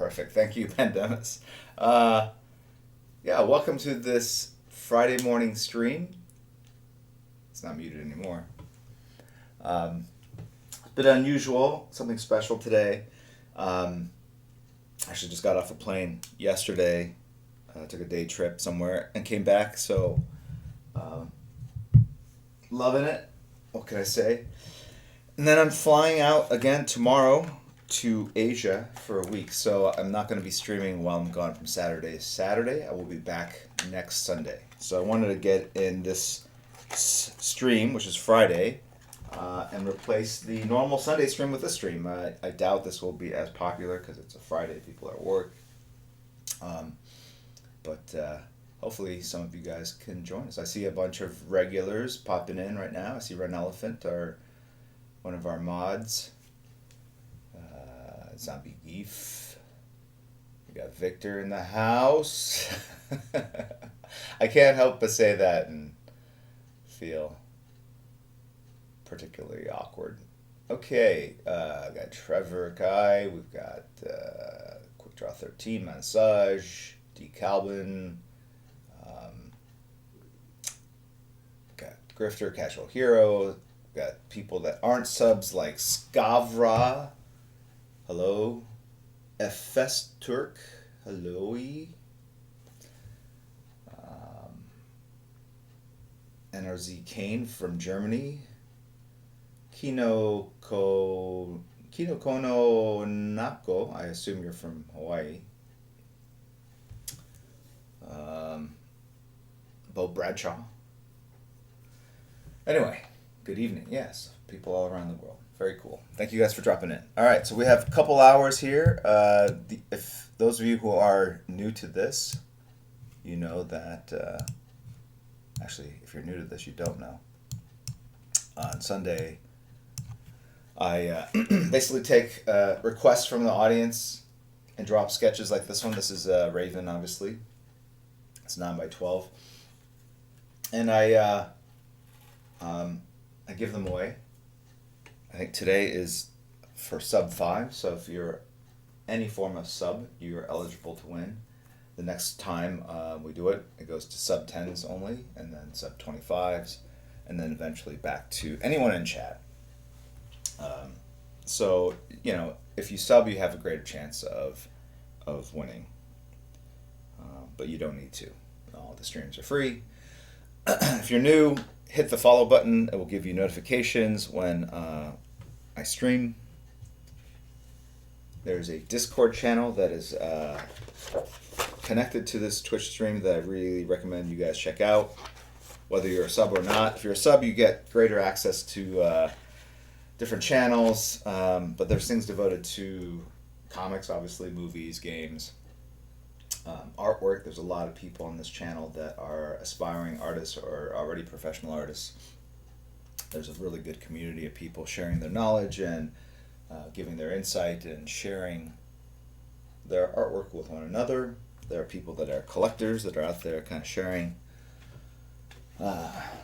Perfect. Thank you, Pandemis. Yeah, welcome to this Friday morning stream. It's not muted anymore. It's a bit unusual, something special today. Actually, just got off a plane yesterday. Took a day trip somewhere and came back, so loving it. What can I say? And then I'm flying out again tomorrow to Asia for a week, so I'm not going to be streaming while I'm gone from Saturday to Saturday. I will be back next Sunday. So I wanted to get in this stream, which is Friday, and replace the normal Sunday stream with this stream. I doubt this will be as popular because it's a Friday, people are at work. But hopefully some of you guys can join us. I see a bunch of regulars popping in right now. I see Ren Elephant, one of our mods. Zombie Geef. We got Victor in the house. I can't help but say that and feel particularly awkward. Okay, got Trevor Guy. We've got Quick Draw 13, Massage, D. Calvin. Got Grifter, Casual Hero. Got people that aren't subs like Skavra. Hello. Fs Turk. Hello-y. NRZ Kane from Germany. Kino Kono Nako. I assume you're from Hawaii. Bo Bradshaw. Anyway, good evening. Yes, people all around the world. Very cool. Thank you guys for dropping in. All right, so we have a couple hours here. If those of you who are new to this, you know that. Actually, if you're new to this, you don't know. On Sunday, I basically take requests from the audience and drop sketches like this one. This is Raven, obviously. It's 9x12, and I give them away. I think today is for sub 5, so if you're any form of sub, you're eligible to win. The next time we do it, it goes to sub 10s only, and then sub 25s, and then eventually back to anyone in chat. So, you know, if you sub, you have a greater chance of winning. But you don't need to. All the streams are free. If you're new, hit the follow button. It will give you notifications when I stream. There's a Discord channel that is connected to this Twitch stream that I really recommend you guys check out, whether you're a sub or not. If you're a sub, you get greater access to different channels, but there's things devoted to comics, obviously, movies, games, artwork. There's a lot of people on this channel that are aspiring artists or already professional artists. There's a really good community of people sharing their knowledge and giving their insight and sharing their artwork with one another. There are people that are collectors that are out there kind of sharing.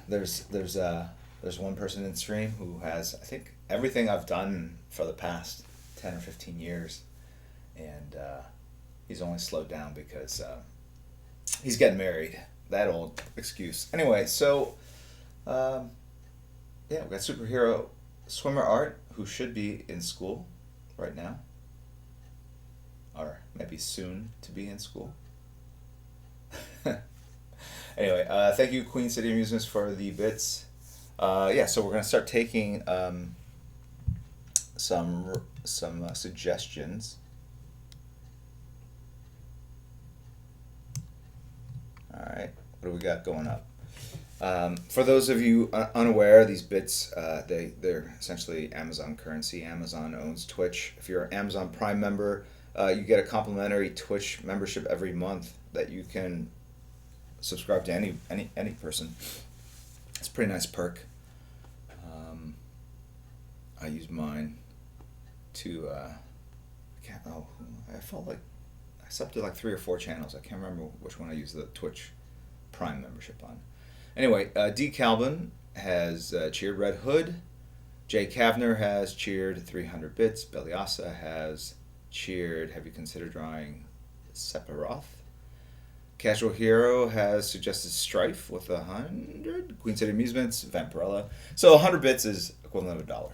There's one person in stream who has, I think, everything I've done for the past 10 or 15 years, and he's only slowed down because he's getting married. That old excuse. Anyway, so yeah, we've got superhero swimmer art who should be in school right now, or maybe soon to be in school. Anyway, thank you, Queen City Amusements, for the bits. Yeah, so we're gonna start taking some suggestions. All right, what do we got going up? For those of you unaware, these bits, they're essentially Amazon currency. Amazon owns Twitch. If you're an Amazon Prime member, you get a complimentary Twitch membership every month that you can subscribe to any person. It's a pretty nice perk. I use mine to I felt like I subbed to like 3 or 4 channels. I can't remember which one I used the Twitch Prime membership on. Anyway, D. Calvin has cheered Red Hood. Jay Kavner has cheered 300 bits. Beliasa has cheered, have you considered drawing Sephiroth? Casual Hero has suggested Strife with 100. Queen City Amusements, Vampirella. So 100 bits is equivalent of $1.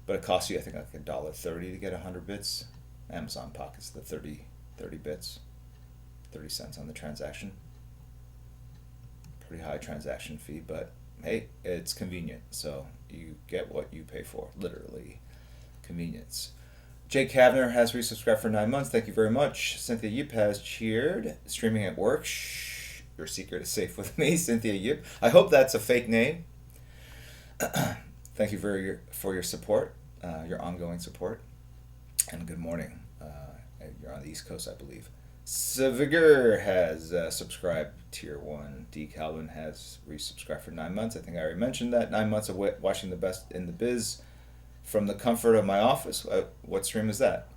But it costs you, I think, like $1.30 to get 100 bits. Amazon pockets the 30 bits. 30 cents on the transaction. Pretty high transaction fee, but hey, it's convenient. So you get what you pay for. Literally convenience. Jake Kavner has resubscribed for 9 months. Thank you very much. Cynthia Yip has cheered. Streaming at work. Shh. Your secret is safe with me, Cynthia Yip. I hope that's a fake name. Thank you for your support, your ongoing support. And good morning. You're on the East Coast, I believe. Savigor has subscribed Tier 1. D. Calvin has resubscribed for 9 months. I think I already mentioned that. 9 months of watching the best in the biz from the comfort of my office. What stream is that?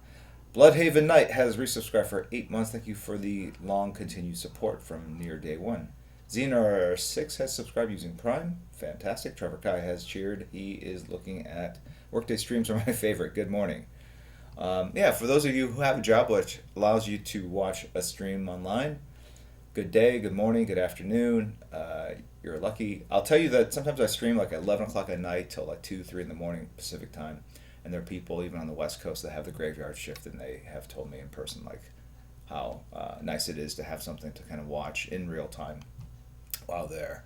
Bloodhaven Knight has resubscribed for 8 months. Thank you for the long continued support from near day one. Xenar6 has subscribed using Prime. Fantastic. Trevor Kai has cheered. He is looking at workday streams are my favorite. Good morning. Yeah, for those of you who have a job which allows you to watch a stream online, good day, good morning, good afternoon. You're lucky. I'll tell you that sometimes I stream like at 11 o'clock at night till like 2, 3 in the morning Pacific time. And there are people even on the West Coast that have the graveyard shift, and they have told me in person like how nice it is to have something to kind of watch in real time while they're,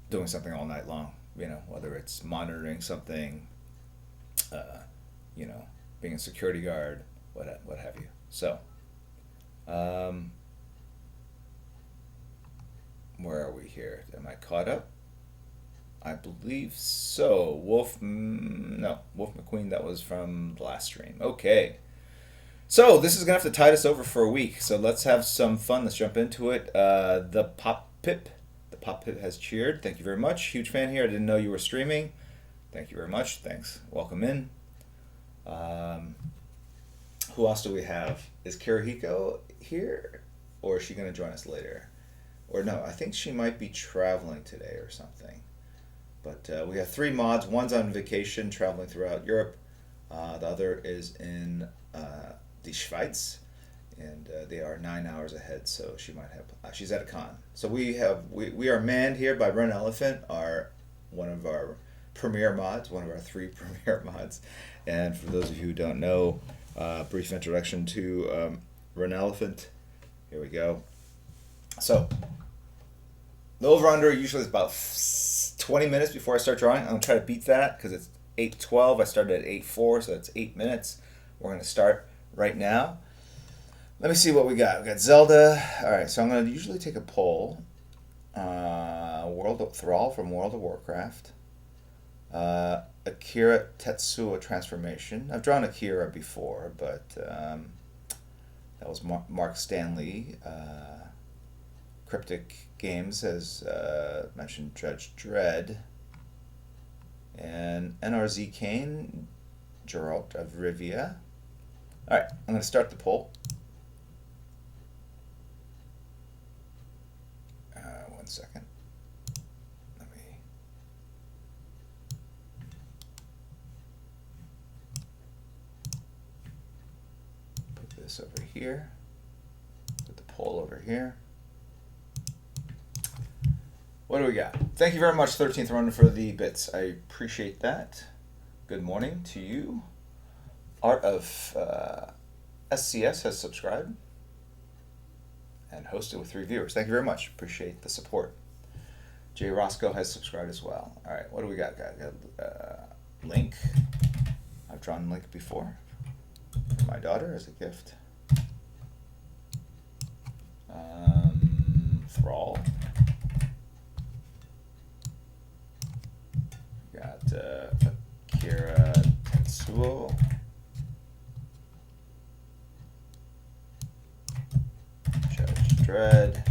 doing something all night long. Whether it's monitoring something, being a security guard, what have you. So, where are we here? Am I caught up? I believe so. Wolf McQueen, that was from the last stream. Okay. So, this is going to have to tide us over for a week. So, let's have some fun. Let's jump into it. The Pop Pip has cheered. Thank you very much. Huge fan here. I didn't know you were streaming. Thank you very much. Thanks. Welcome in. Who else do we have? Is Kirihiko here? Or is she going to join us later? Or no, I think she might be traveling today or something. But we have 3 mods. One's on vacation, traveling throughout Europe. The other is in the Schweiz. And they are 9 hours ahead, so she might have... she's at a con. So we are manned here by Run Elephant, one of our premier mods, one of our 3 premier mods. And for those of you who don't know, brief introduction to Run Elephant. Here we go. So, the over-under usually is about 20 minutes before I start drawing. I'm going to try to beat that because it's 8:12. I started at 8:04, so that's 8 minutes. We're going to start right now. Let me see what we got. We got Zelda. All right, so I'm going to usually take a poll. World of Thrall from World of Warcraft. Akira Tetsuo Transformation. I've drawn Akira before, but that was Mark Stanley. Cryptic Games has mentioned Judge Dredd. And NRZ Kane, Geralt of Rivia. All right, I'm going to start the poll. One second. Let me... put this over here. Put the poll over here. What do we got? Thank you very much, 13th Runner, for the bits. I appreciate that. Good morning to you. Art of SCS has subscribed and hosted with 3 viewers. Thank you very much. Appreciate the support. Jay Roscoe has subscribed as well. All right, what do we got? Link. I've drawn Link before for my daughter as a gift. Thrall. Got Akira Tetsuo. Judge Dredd.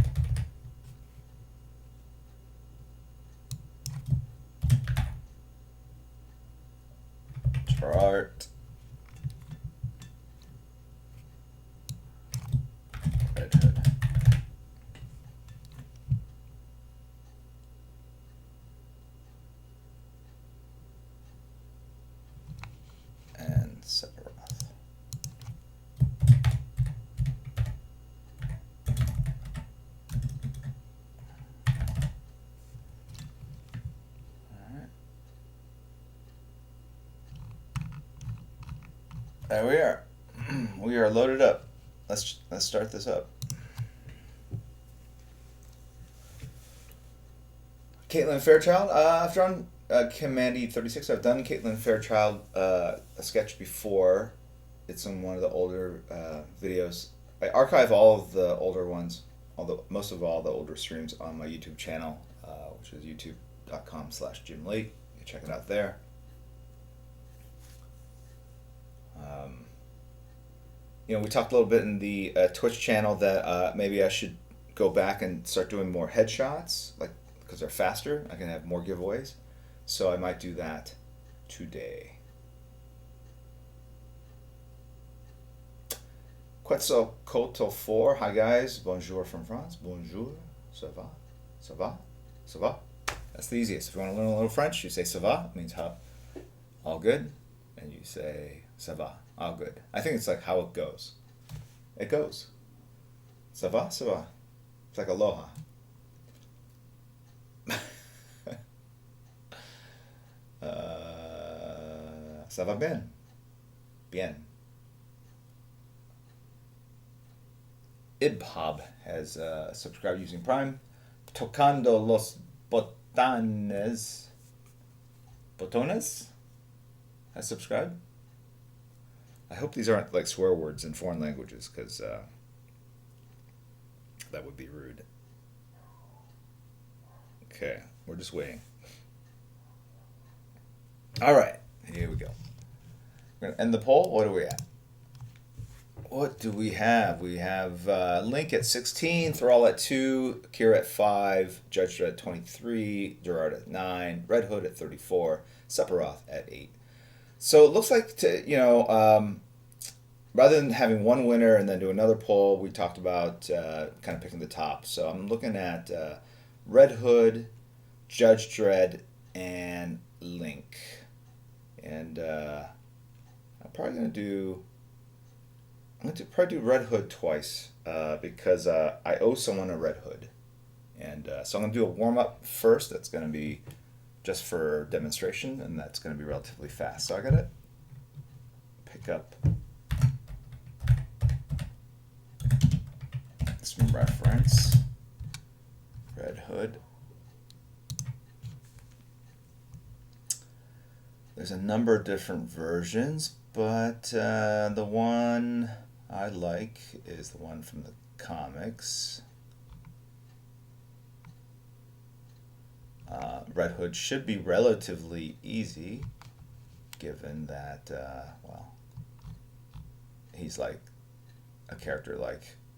Art. Red Hood. There we are. We are loaded up. Let's start this up. Caitlin Fairchild. I've drawn Commandy 36. I've done Caitlin Fairchild a sketch before. It's in one of the older videos. I archive all of the older ones, most of all the older streams on my YouTube channel, which is youtube.com/JimLate. You can check it out there. We talked a little bit in the Twitch channel that maybe I should go back and start doing more headshots, because they're faster. I can have more giveaways, so I might do that today. Quetzalcoatl 4. Hi guys. Bonjour from France. Bonjour. Ça va? Ça va? Ça va? That's the easiest. If you want to learn a little French, you say ça va. It means how. All good. And you say ça va. All good. I think it's like how it goes. It goes. Ça va? Ça va. It's like aloha. Ça va bien. Bien. Ibhob has subscribed using Prime. Tocando los botones. Botones has subscribed. I hope these aren't like swear words in foreign languages, because that would be rude. Okay, we're just waiting. All right, here we go. We're gonna end the poll. What are we at? What do we have? We have Link at 16, Thrall at 2, Kira at 5, Judge Dredd at 23, Gerard at 9, Red Hood at 34, Sephiroth at 8. So it looks like, rather than having one winner and then do another poll, we talked about kind of picking the top. So I'm looking at Red Hood, Judge Dredd, and Link. And I'm probably going to do Red Hood twice because I owe someone a Red Hood. And so I'm going to do a warm-up first. That's going to be just for demonstration, and that's going to be relatively fast. So I got to pick up some reference. Red Hood. There's a number of different versions, but the one I like is the one from the comics. Red Hood should be relatively easy, given that, he's like a character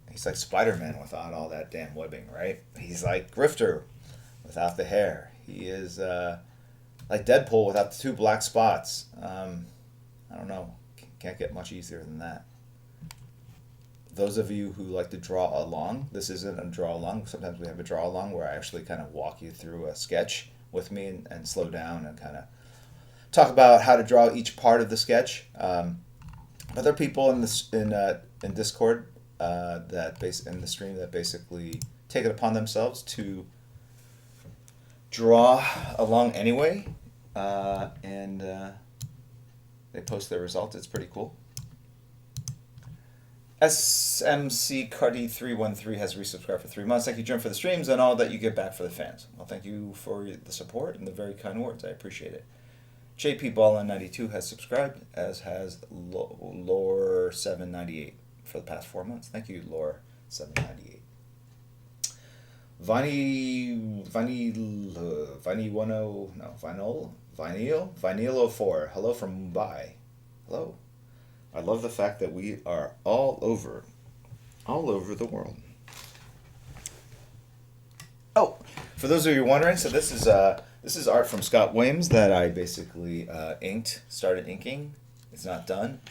he's like Spider-Man without all that damn webbing, right? He's like Grifter without the hair. He is like Deadpool without the 2 black spots. I don't know. Can't get much easier than that. Those of you who like to draw along, this isn't a draw along. Sometimes we have a draw along where I actually kind of walk you through a sketch with me and slow down and kind of talk about how to draw each part of the sketch. But there are people in Discord in the stream that basically take it upon themselves to draw along anyway, and they post their results. It's pretty cool. SMC Cardi 313 has resubscribed for 3 months. Thank you, Jim, for the streams and all that you give back for the fans. Well, thank you for the support and the very kind words. I appreciate it. JP Ballin 92 has subscribed, as has Lore 798 for the past 4 months. Thank you, Lore 798. Vinyl 04. Hello from Mumbai. Hello. I love the fact that we are all over the world. Oh, for those of you wondering, so this is art from Scott Williams that I basically started inking. It's not done.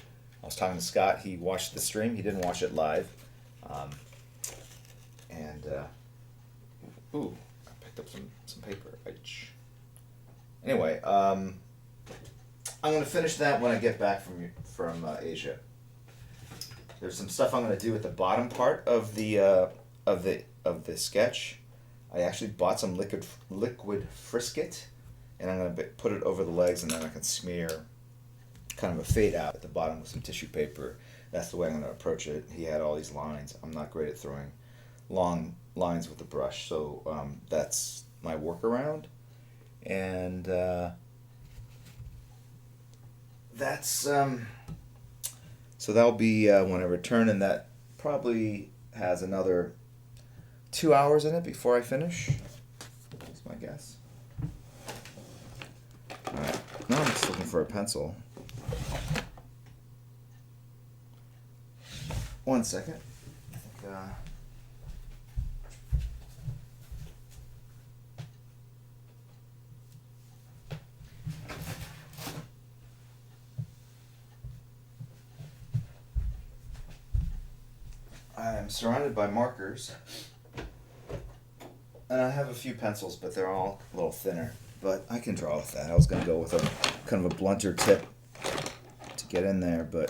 I was talking to Scott. He watched the stream. He didn't watch it live. Ooh, I picked up some paper. Anyway, I'm going to finish that when I get back from Asia. There's some stuff I'm going to do at the bottom part of the sketch. I actually bought some liquid Frisket, and I'm going to put it over the legs, and then I can smear kind of a fade out at the bottom with some tissue paper. That's the way I'm going to approach it. He had all these lines. I'm not great at throwing long lines with the brush, so that's my workaround. And that's so that'll be when I return, and that probably has another 2 hours in it before I finish. That's my guess. All right, now I'm just looking for a pencil. 1 second. I think, I'm surrounded by markers, and I have a few pencils, but they're all a little thinner. But I can draw with that. I was going to go with a kind of a blunter tip to get in there, but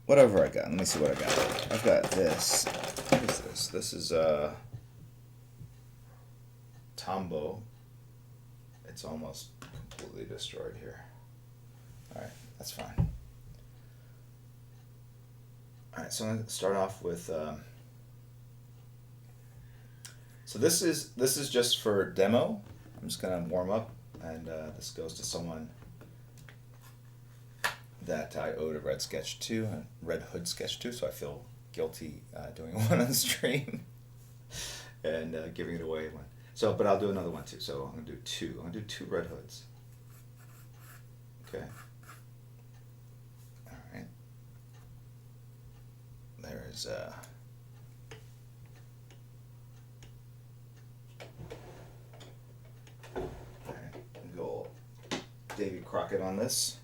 whatever I got. Let me see what I got. I've got this. What is this? This is Tombow. It's almost completely destroyed here. All right, that's fine. All right, so I'm going to start off with. So this is just for demo. I'm just going to warm up, and this goes to someone that I owed a Red sketch to, a Red Hood sketch to, so I feel guilty doing one on stream and giving it away one. So, but I'll do another one too. So I'm going to do two. I'm going to do 2 Red Hoods. Okay. All right. There's go Davy Crockett on this.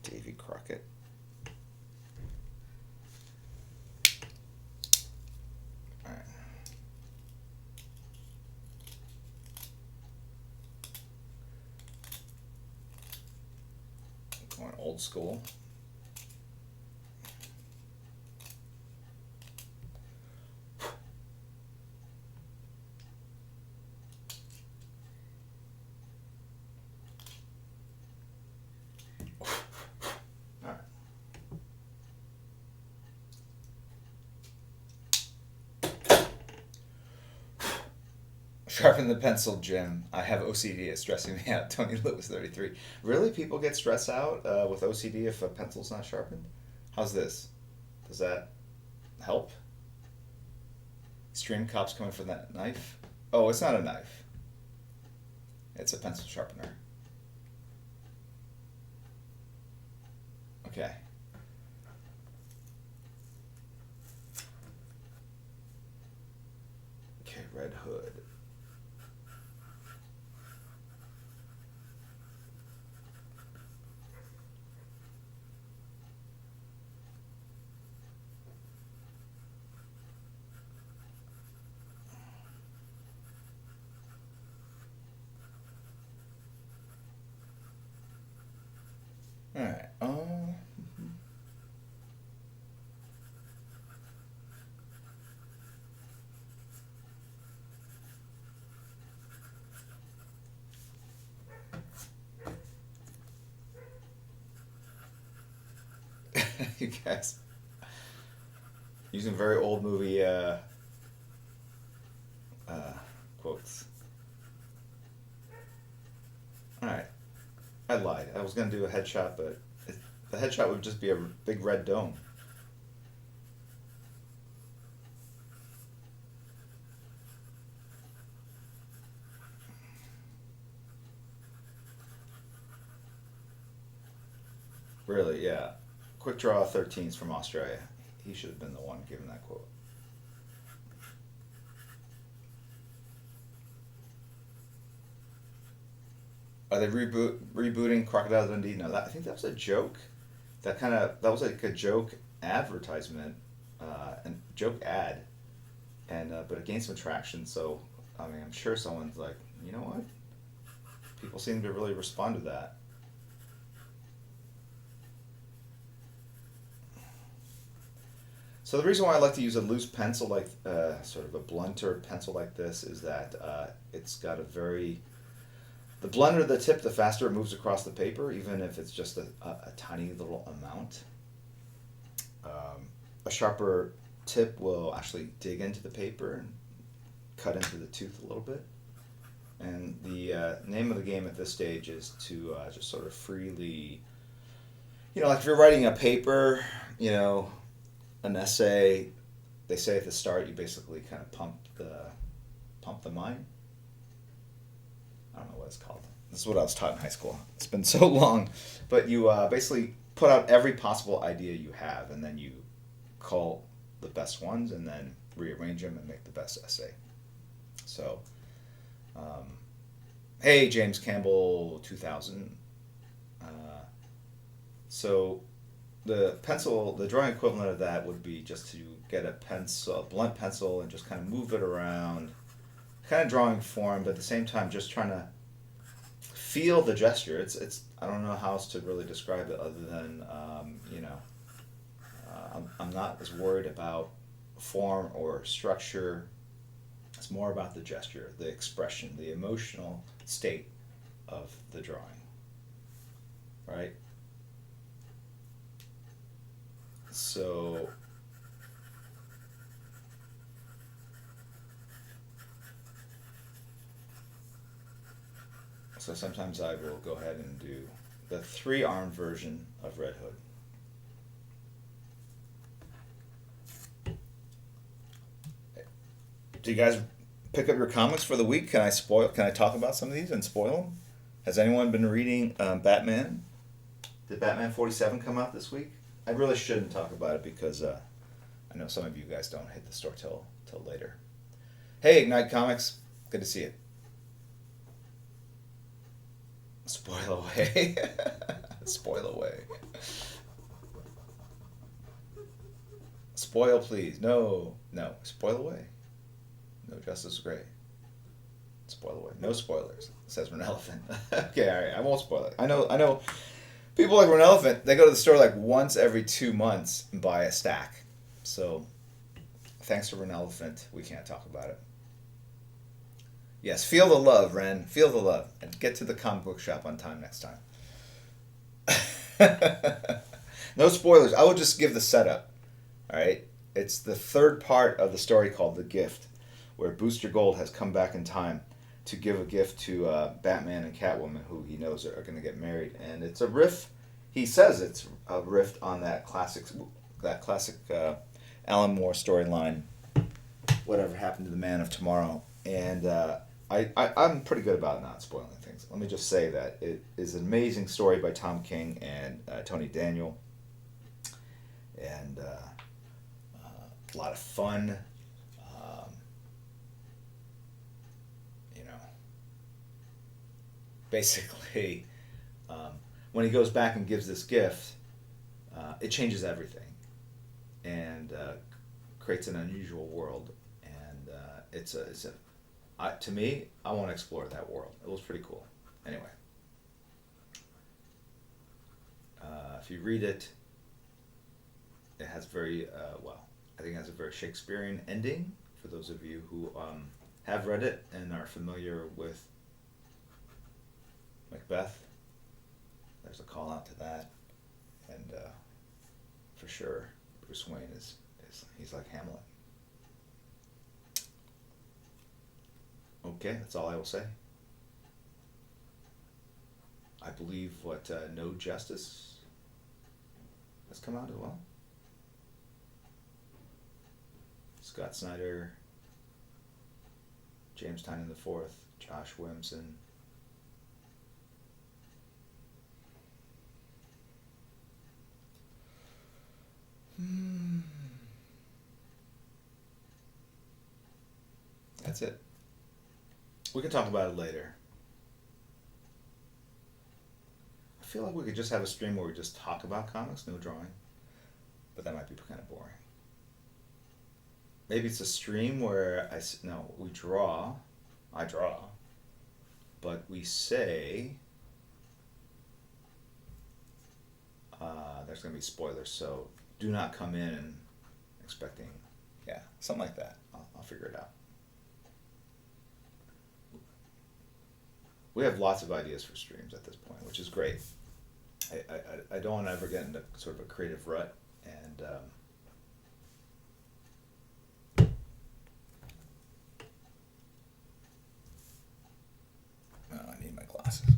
Davy Crockett. All right. Going old school. Sharpen the pencil, Jim. I have OCD. It's stressing me out. Tony Lewis, 33. Really? People get stressed out with OCD if a pencil's not sharpened? How's this? Does that help? Stream cops coming for that knife? Oh, it's not a knife. It's a pencil sharpener. Okay. Okay, Red Hood. All right. You guys using very old movie quotes. All right. I lied. I was going to do a headshot, but the headshot would just be a big red dome. Really, yeah. Quick Draw 13's from Australia. He should have been the one giving that quote. Are they rebooting Crocodile Dundee? No, I think that was a joke. That was like a joke advertisement, and joke ad, and but it gained some traction. So I mean, I'm sure someone's like, you know what? People seem to really respond to that. So the reason why I like to use a loose pencil, like sort of a blunter pencil like this, is that it's got a very The blunter the tip, the faster it moves across the paper, even if it's just a tiny little amount. A sharper tip will actually dig into the paper and cut into the tooth a little bit. And the name of the game at this stage is to just sort of freely, like if you're writing a paper, an essay, they say at the start you basically kind of pump the mind. I don't know what it's called. This is what I was taught in high school. It's been so long. But you basically put out every possible idea you have, and then you call the best ones, and then rearrange them and make the best essay. So, hey, James Campbell 2000. So the drawing equivalent of that would be just to get a blunt pencil, and just kind of move it around, kind of drawing form, but at the same time just trying to feel the gesture. It's I don't know how else to really describe it other than I'm not as worried about form or structure. It's more about the gesture, the expression, the emotional state of the drawing. Right? So sometimes I will go ahead and do the 3-arm version of Red Hood. Do you guys pick up your comics for the week? Can I talk about some of these and spoil them? Has anyone been reading Batman? Did Batman 47 come out this week? I really shouldn't talk about it because I know some of you guys don't hit the store till later. Hey, Ignite Comics. Good to see you. Spoil away. Spoil away. Spoil, please. No. Spoil away. No Justice is great. Spoil away. No spoilers, says Ren Elephant. Okay, all right. I won't spoil it. I know. People like Ren Elephant, they go to the store like once every 2 months and buy a stack. So, thanks to Ren Elephant, we can't talk about it. Yes, feel the love, Ren. Feel the love. And get to the comic book shop on time next time. No spoilers. I will just give the setup. All right? It's the third part of the story called The Gift, where Booster Gold has come back in time to give a gift to Batman and Catwoman, who he knows are going to get married. And it's a riff. He says it's a riff on that classic Alan Moore storyline, Whatever Happened to the Man of Tomorrow. And I'm pretty good about not spoiling things. Let me just say that it is an amazing story by Tom King and Tony Daniel. And a lot of fun. Basically, when he goes back and gives this gift, it changes everything and creates an unusual world. And to me, I want to explore that world. It was pretty cool. Anyway, if you read it, it has I think it has a very Shakespearean ending for those of you who have read it and are familiar with Macbeth. There's a call out to that, and for sure, Bruce Wayne is he's like Hamlet. Okay, that's all I will say. I believe No Justice has come out as well. Scott Snyder, James Tynion IV, Josh Williamson. That's it. We can talk about it later. I feel like we could just have a stream where we just talk about comics, no drawing. But that might be kind of boring. Maybe it's a stream where we draw. I draw. But we say there's going to be spoilers, so do not come in expecting, something like that. I'll figure it out. we have lots of ideas for streams at this point, which is great. I don't want to ever get into sort of a creative rut, and oh, I need my glasses.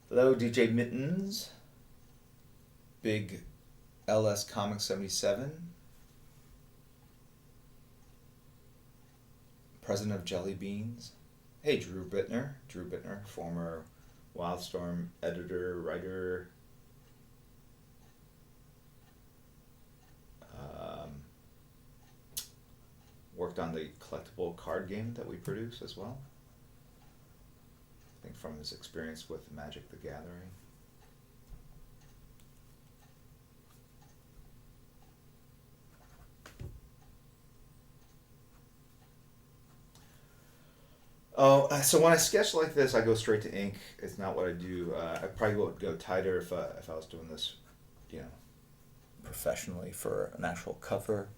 Hello, DJ Mittens. Big LS Comics 77. President of Jelly Beans. Hey, Drew Bittner, former Wildstorm editor, writer. Worked on the collectible card game that we produce as well. I think from his experience with Magic the Gathering. Oh, so when I sketch like this, I go straight to ink. It's not what I do. I probably would go tighter if I was doing this, you know, professionally for an actual cover.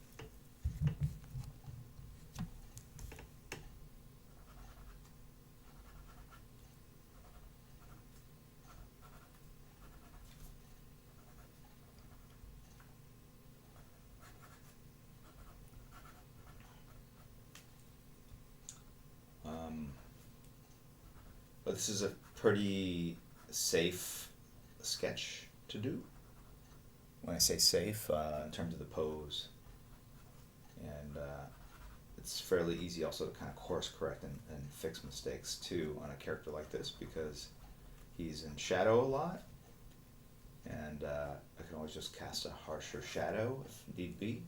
But this is a pretty safe sketch to do. When I say safe, in terms of the pose. And it's fairly easy also to kind of course correct and fix mistakes too on a character like this, because he's in shadow a lot. And I can always just cast a harsher shadow if need be.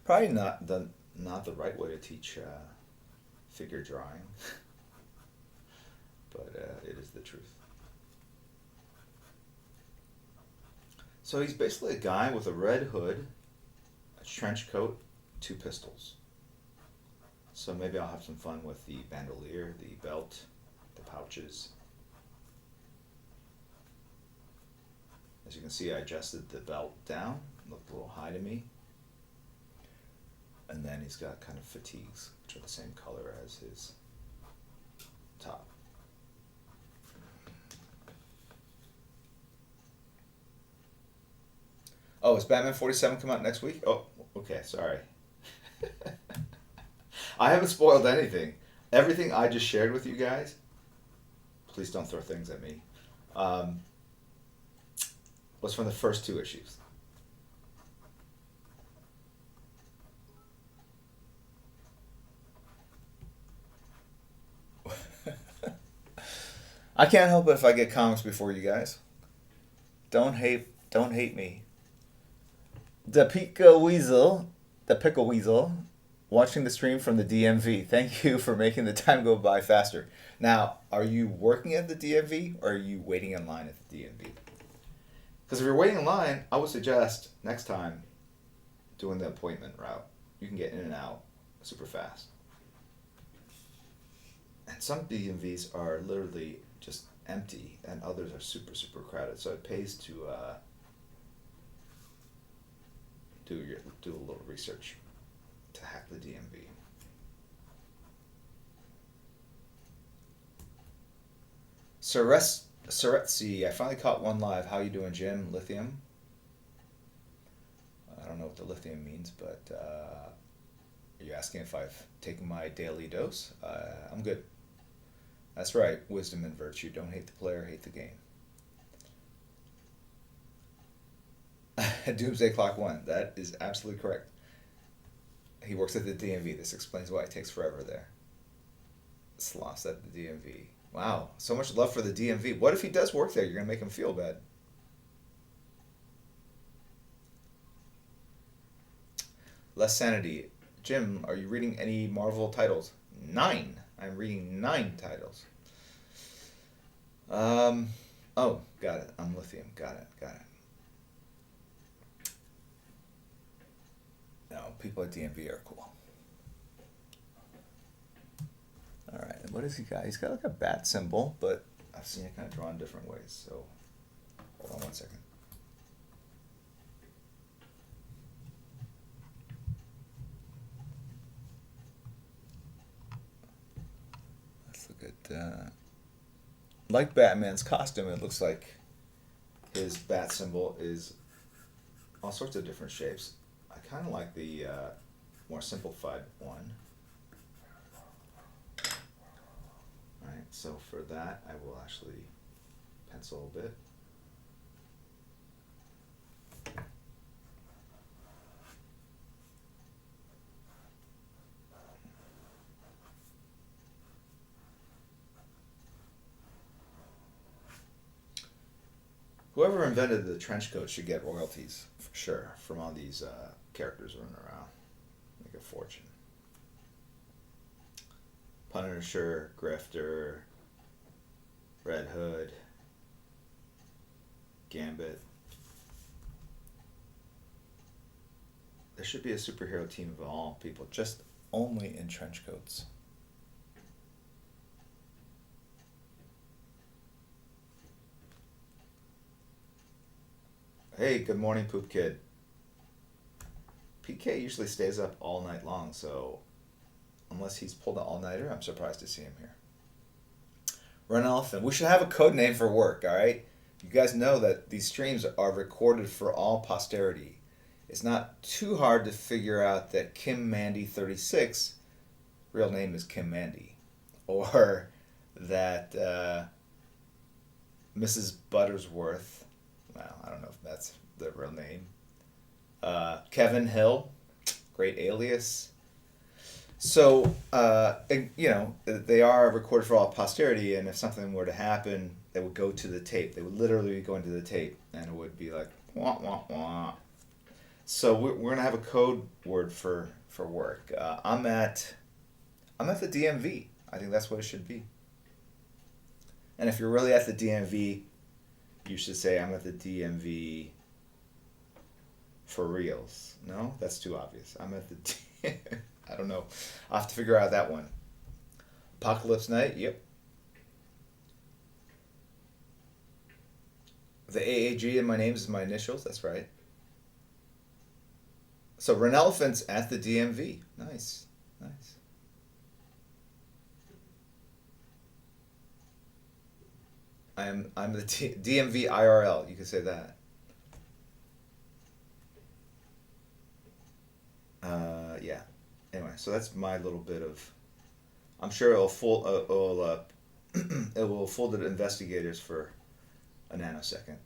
Probably not the right way to teach figure drawing. But it is the truth. So he's basically a guy with a red hood, a trench coat, 2 pistols. So maybe I'll have some fun with the bandolier, the belt, the pouches. As you can see, I adjusted the belt down, looked a little high to me. And then he's got kind of fatigues, which are the same color as his top. Oh, is Batman 47 come out next week? Oh, okay, sorry. I haven't spoiled anything. Everything I just shared with you guys, please don't throw things at me, was from the first 2 issues. I can't help it if I get comics before you guys. Don't hate me. The Pickle Weasel, watching the stream from the DMV. Thank you for making the time go by faster. Now, are you working at the DMV or are you waiting in line at the DMV? Because if you're waiting in line, I would suggest next time doing the appointment route. You can get in and out super fast. And some DMVs are literally just empty and others are super, super crowded. So it pays to do a little research to hack the DMV. Suretsi, I finally caught one live. How you doing, Jim? Lithium? I don't know what the lithium means, but are you asking if I've taken my daily dose? I'm good. That's right, wisdom and virtue. Don't hate the player, hate the game. Doomsday Clock 1. That is absolutely correct. He works at the DMV. This explains why it takes forever there. Sloss at the DMV. Wow, so much love for the DMV. What if he does work there? You're going to make him feel bad. Less sanity. Jim, are you reading any Marvel titles? 9. I'm reading 9 titles. Oh, got it. I'm Lithium. Got it. No, people at DMV are cool. Alright, what has he got? He's got like a bat symbol, but I've seen it kind of drawn different ways, so hold on one second. like Batman's costume, it looks like his bat symbol is all sorts of different shapes. I kind of like the more simplified one. Alright, so for that, I will actually pencil a bit. Whoever invented the trench coat should get royalties, for sure, from all these characters running around. Make a fortune. Punisher, Grifter, Red Hood, Gambit. There should be a superhero team of all people, just only in trench coats. Hey, good morning, Poop Kid. PK usually stays up all night long, so unless he's pulled an all-nighter, I'm surprised to see him here. Run Elephant. We should have a code name for work, all right? You guys know that these streams are recorded for all posterity. It's not too hard to figure out that Kim Mandy 36, real name is Kim Mandy, or that Mrs. Buttersworth, well, I don't know if that's the real name. Kevin Hill, great alias. So, you know, they are recorded for all posterity, and if something were to happen, they would go to the tape. They would literally go into the tape, and it would be like, wah, wah, wah. So we're going to have a code word for work. I'm at the DMV. I think that's what it should be. And if you're really at the DMV, you should say, I'm at the DMV for reals. No? That's too obvious. I'm at the I don't know. I'll have to figure out that one. Apocalypse Night, yep. The AAG in my name is my initials, that's right. So Ren Elephant's at the DMV. Nice, nice. I'm the DMV IRL. You could say that. Yeah. Anyway, so that's my little bit of. I'm sure it'll it will fool the investigators for a nanosecond.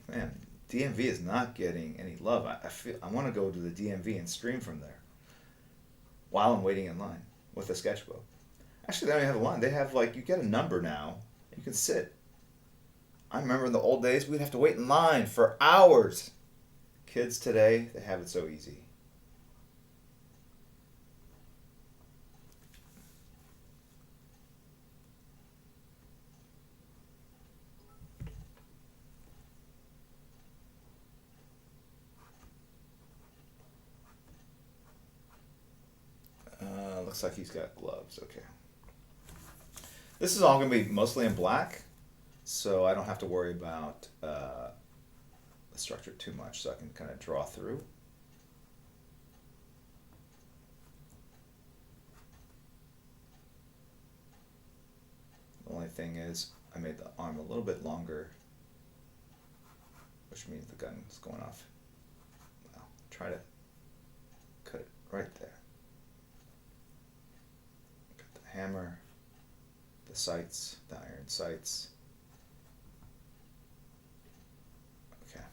Man, DMV is not getting any love. I feel I want to go to the DMV and stream from there while I'm waiting in line with a sketchbook. Actually, they don't even have a line. They have like you get a number now. You can sit. I remember in the old days we'd have to wait in line for hours. Kids today, they have it so easy. Looks like he's got gloves. Okay. This is all going to be mostly in black, so I don't have to worry about the structure too much, so I can kind of draw through. The only thing is I made the arm a little bit longer, which means the gun is going off. Well, try to cut it right there. Got the hammer, the sights, the iron sights. Okay.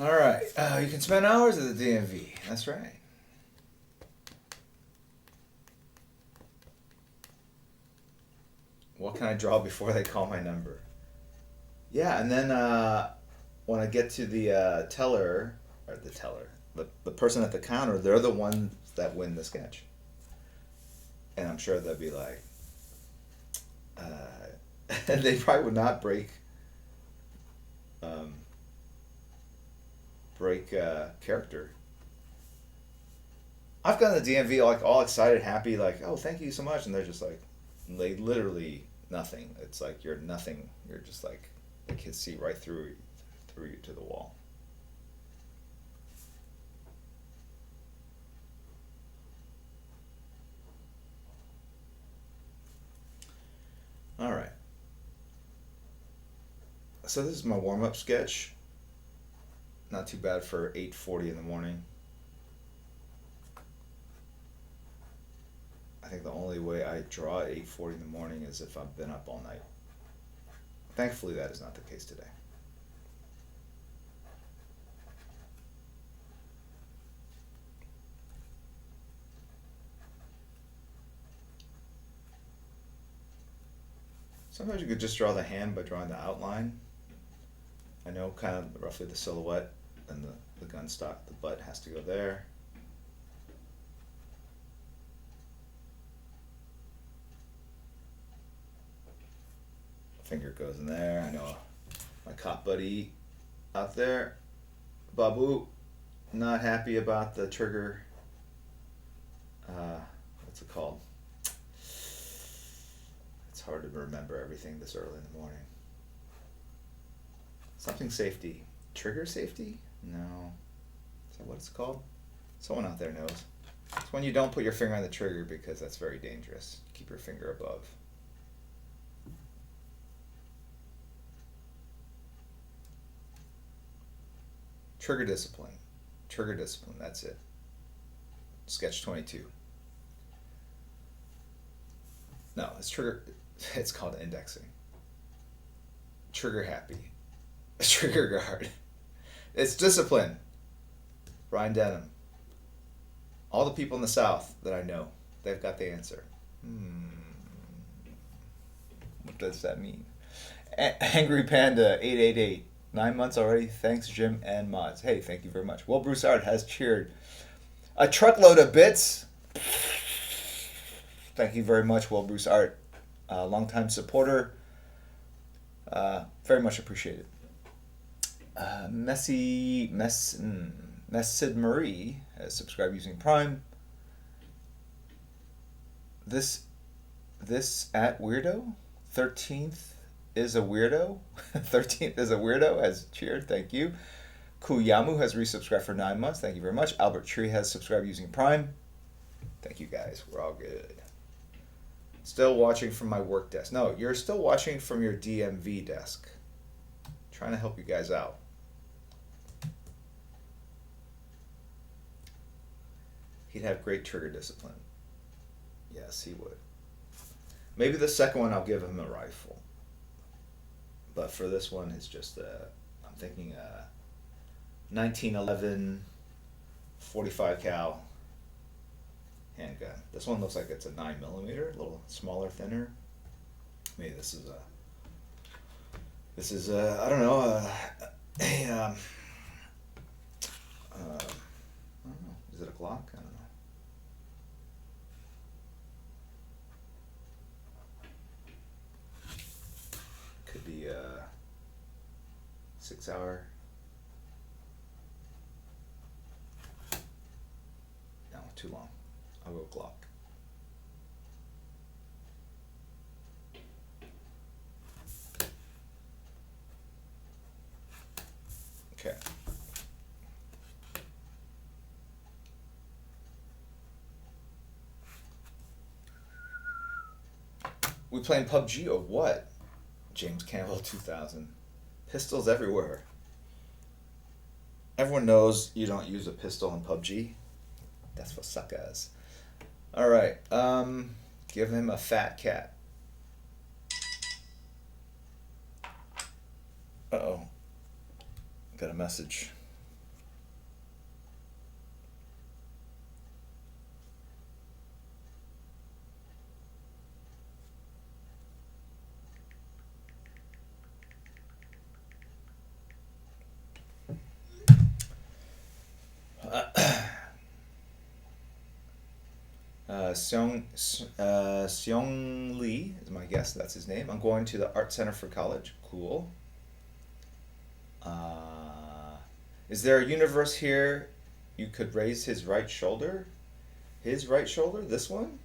All right, you can spend hours at the DMV. That's right. What can I draw before they call my number? Yeah, and then when I get to the teller, or the person at the counter, they're the ones that win the sketch. And I'm sure they'll be like, they probably would not break character. I've gotten the DMV like all excited, happy, like, oh, thank you so much, and they're just like, they literally nothing. It's like you're nothing. You're just like they can see right through you to the wall. All right. So this is my warm up sketch. Not too bad for 8:40 in the morning. I think the only way I draw at 8:40 in the morning is if I've been up all night. Thankfully, that is not the case today. Sometimes you could just draw the hand by drawing the outline. I know kind of roughly the silhouette and the gun stock. The butt has to go there. Finger goes in there. I know my cop buddy out there, Babu, not happy about the trigger. What's it called? It's hard to remember everything this early in the morning. Something safety. Trigger safety? No. Is that what it's called? Someone out there knows. It's when you don't put your finger on the trigger because that's very dangerous. Keep your finger above. Trigger discipline. Trigger discipline, that's it. Sketch 22. No, it's trigger. It's called indexing. Trigger happy. Trigger guard. It's discipline. Ryan Denham. All the people in the South that I know, they've got the answer. What does that mean? Angry Panda 888. 9 months already. Thanks, Jim and Mods. Hey, thank you very much. Will Bruce Art has cheered a truckload of bits. Thank you very much, Will Bruce Art. Longtime supporter. Very much appreciated. Messid Marie has subscribed using Prime. This at Weirdo 13th is a weirdo. 13th is a weirdo has cheered. Thank you. Kuyamu has resubscribed for 9 months. Thank you very much. Albert Tree has subscribed using Prime. Thank you guys. We're all good. Still watching from my work desk. No, you're still watching from your DMV desk. Trying to help you guys out. He'd have great trigger discipline. Yes, he would. Maybe the second one I'll give him a rifle. But for this one, it's just, I'm thinking 1911 45 cal handgun. This one looks like it's a 9mm, a little smaller, thinner. Maybe this is I don't know, I don't know. Is it a Glock? I don't know. Could be a 6-hour. No, too long. I'll go Glock. Okay. We playing PUBG or what? James Campbell 2000. Pistols everywhere. Everyone knows you don't use a pistol in PUBG. That's for suckers. Alright, give him a fat cat. Uh-oh. Got a message. Seong Lee is my guess. That's his name. I'm going to the Art Center for college. Cool. Is there a universe here you could raise his right shoulder? His right shoulder? This one?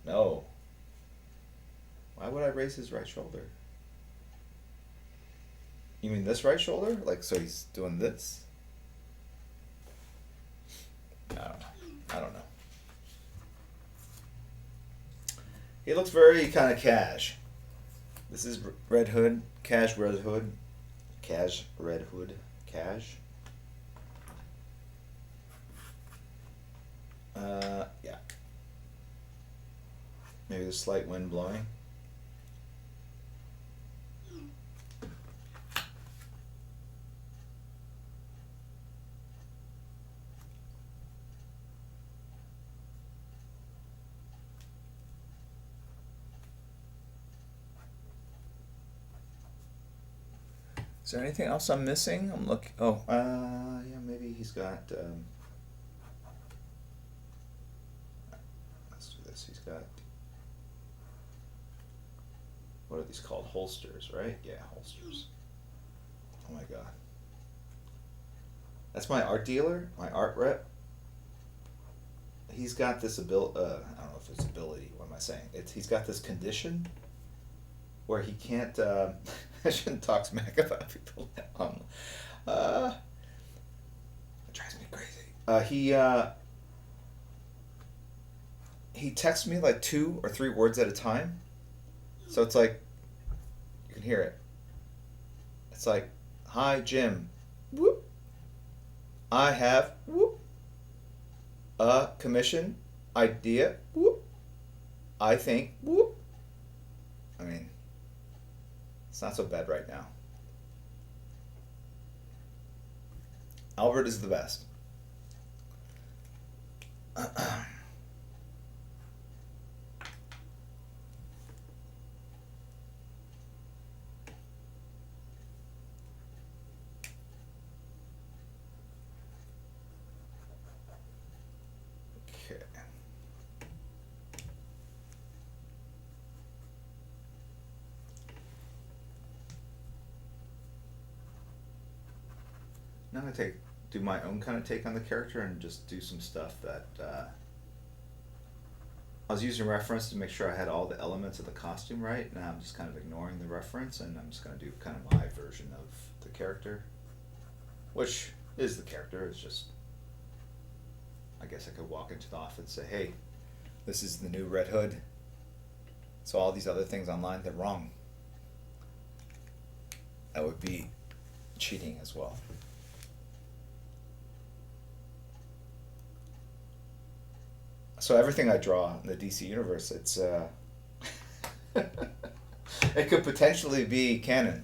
No. Why would I raise his right shoulder? You mean this right shoulder? Like, so he's doing this? I don't know. I don't know. He looks very kind of cash. This is Red Hood. Cash Red Hood. Cash Red Hood. Cash. Yeah. Maybe the slight wind blowing. Is there anything else I'm missing? I'm looking. Oh, yeah, maybe he's got. Let's do this. He's got. What are these called? Holsters, right? Yeah, holsters. Oh my god. That's my art dealer, my art rep. He's got this ability. I don't know if it's ability. What am I saying? He's got this condition where he can't. I shouldn't talk smack about people. It drives me crazy. He texts me like 2 or 3 words at a time, so it's like you can hear it. It's like, "Hi Jim, whoop. I have whoop. A commission idea whoop. I think whoop." I mean, it's not so bad right now. Albert is the best. Okay. Now I'm gonna do my own kind of take on the character and just do some stuff that I was using reference to make sure I had all the elements of the costume right. Now I'm just kind of ignoring the reference and I'm just gonna do kind of my version of the character, which is the character. It's just, I guess I could walk into the office and say, "Hey, this is the new Red Hood. So all these other things online, they're wrong." That would be cheating as well. So everything I draw in the DC universe, it's it could potentially be canon.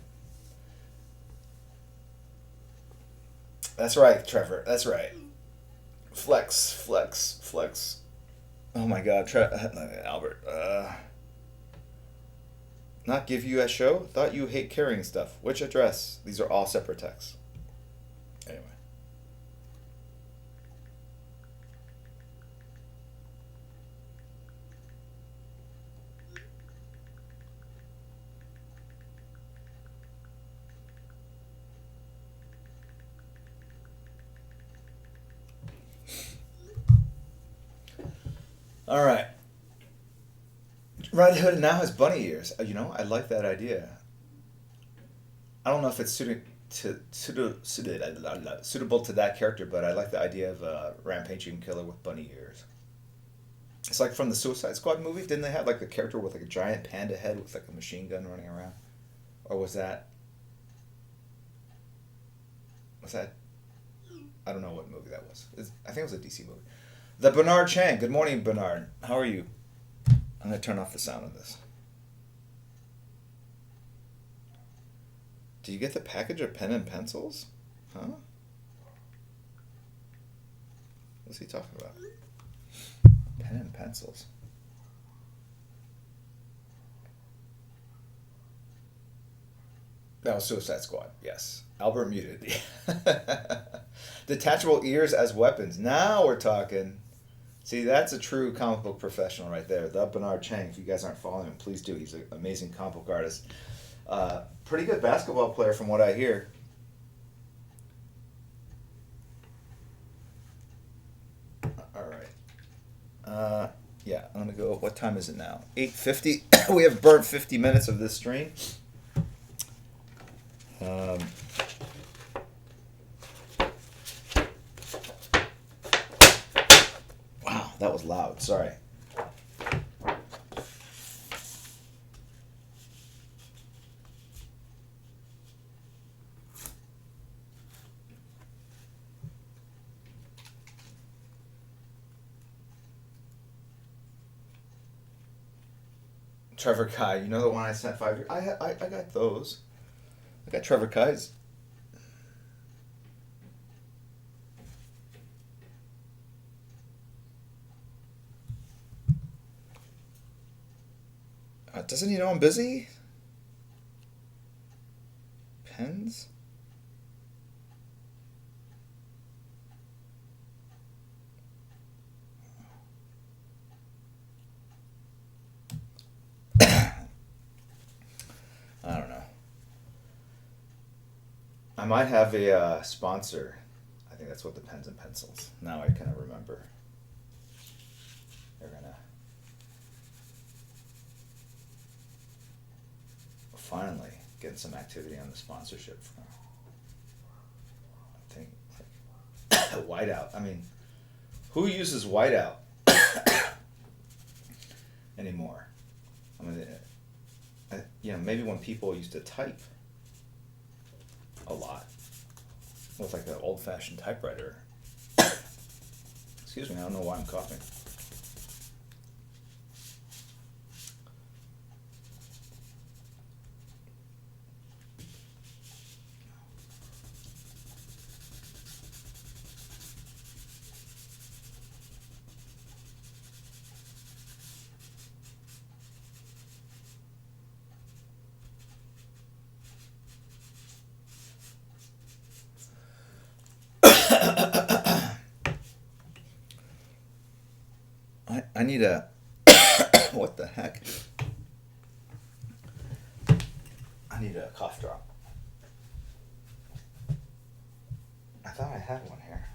That's right, Trevor. That's right. Flex, flex, flex. Oh my God, Albert. Not give you a show? Thought you hate carrying stuff. Which address? These are all separate texts. Anyway. All right. Red Hood now has bunny ears. You know, I like that idea. I don't know if it's suitable to that character, but I like the idea of a rampaging killer with bunny ears. It's like from the Suicide Squad movie. Didn't they have like the character with like a giant panda head with like a machine gun running around? Or was that? I don't know what movie that was. I think it was a DC movie. The Bernard Chang. Good morning, Bernard. How are you? I'm going to turn off the sound of this. Do you get the package of pen and pencils? Huh? What's he talking about? Pen and pencils. That was Suicide Squad, yes. Albert muted. Detachable ears as weapons. Now we're talking. See, that's a true comic book professional right there. The Bernard Chang. If you guys aren't following him, please do. He's an amazing comic book artist. Pretty good basketball player from what I hear. All right. what time is it now? 8:50. We have burnt 50 minutes of this stream. Wow, that was loud. Sorry. Trevor Kai, you know the one I sent 5 years? I got those. I got Trevor Kai's. Doesn't he know I'm busy? Pens? I don't know. I might have a sponsor. I think that's what the pens and pencils. Now I kind of remember. They're gonna finally get some activity on the sponsorship. I think like whiteout. I mean, who uses whiteout anymore? I mean, maybe when people used to type a lot with like an old-fashioned typewriter. Excuse me, I don't know why I'm coughing. I need a what the heck? I need a cough drop. I thought I had one here.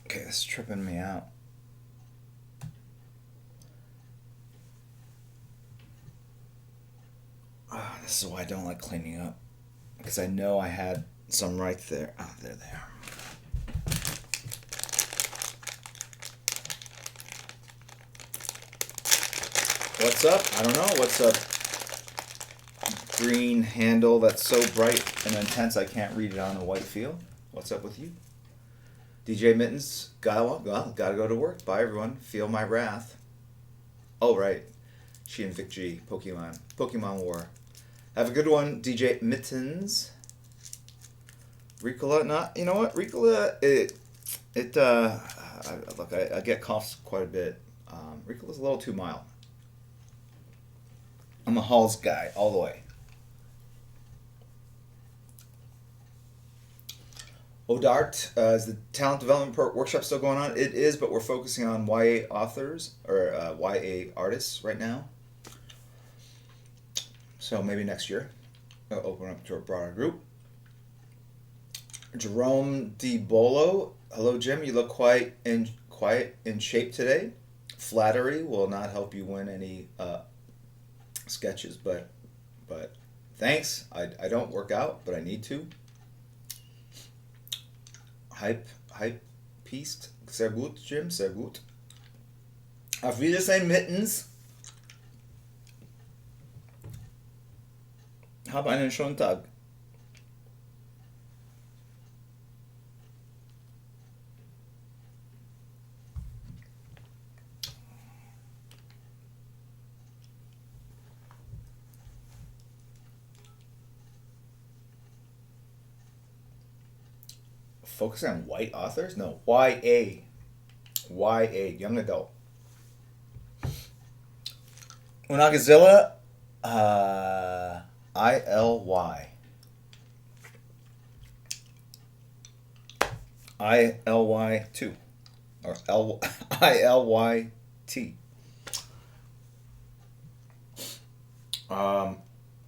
Okay, this is tripping me out. Oh, this is why I don't like cleaning up. Because I know I had some right there. Oh, there they are. What's up? I don't know. What's up? Green handle that's so bright and intense I can't read it on a white field. What's up with you? DJ Mittens, gotta go to work. Bye, everyone. Feel my wrath. Oh, right. She and Vic G. Pokemon War. Have a good one, DJ Mittens. Ricola, not, you know what? Ricola, I get coughs quite a bit. Ricola's a little too mild. I'm a Halls guy, all the way. Odart, is the talent development workshop still going on? It is, but we're focusing on YA authors, or YA artists right now. So maybe next year, I'll open up to a broader group. Jerome D. Bolo, hello Jim, you look quiet in shape today. Flattery will not help you win any sketches, but thanks. I don't work out, but I need to. Hype Piest, sehr gut, Jim, sehr gut. Auf Wiedersehen, Mittens. Hab einen schönen Tag. Focus on white authors? No, YA, young adult. Unagazilla, ILY. ILY2. Or ILYT.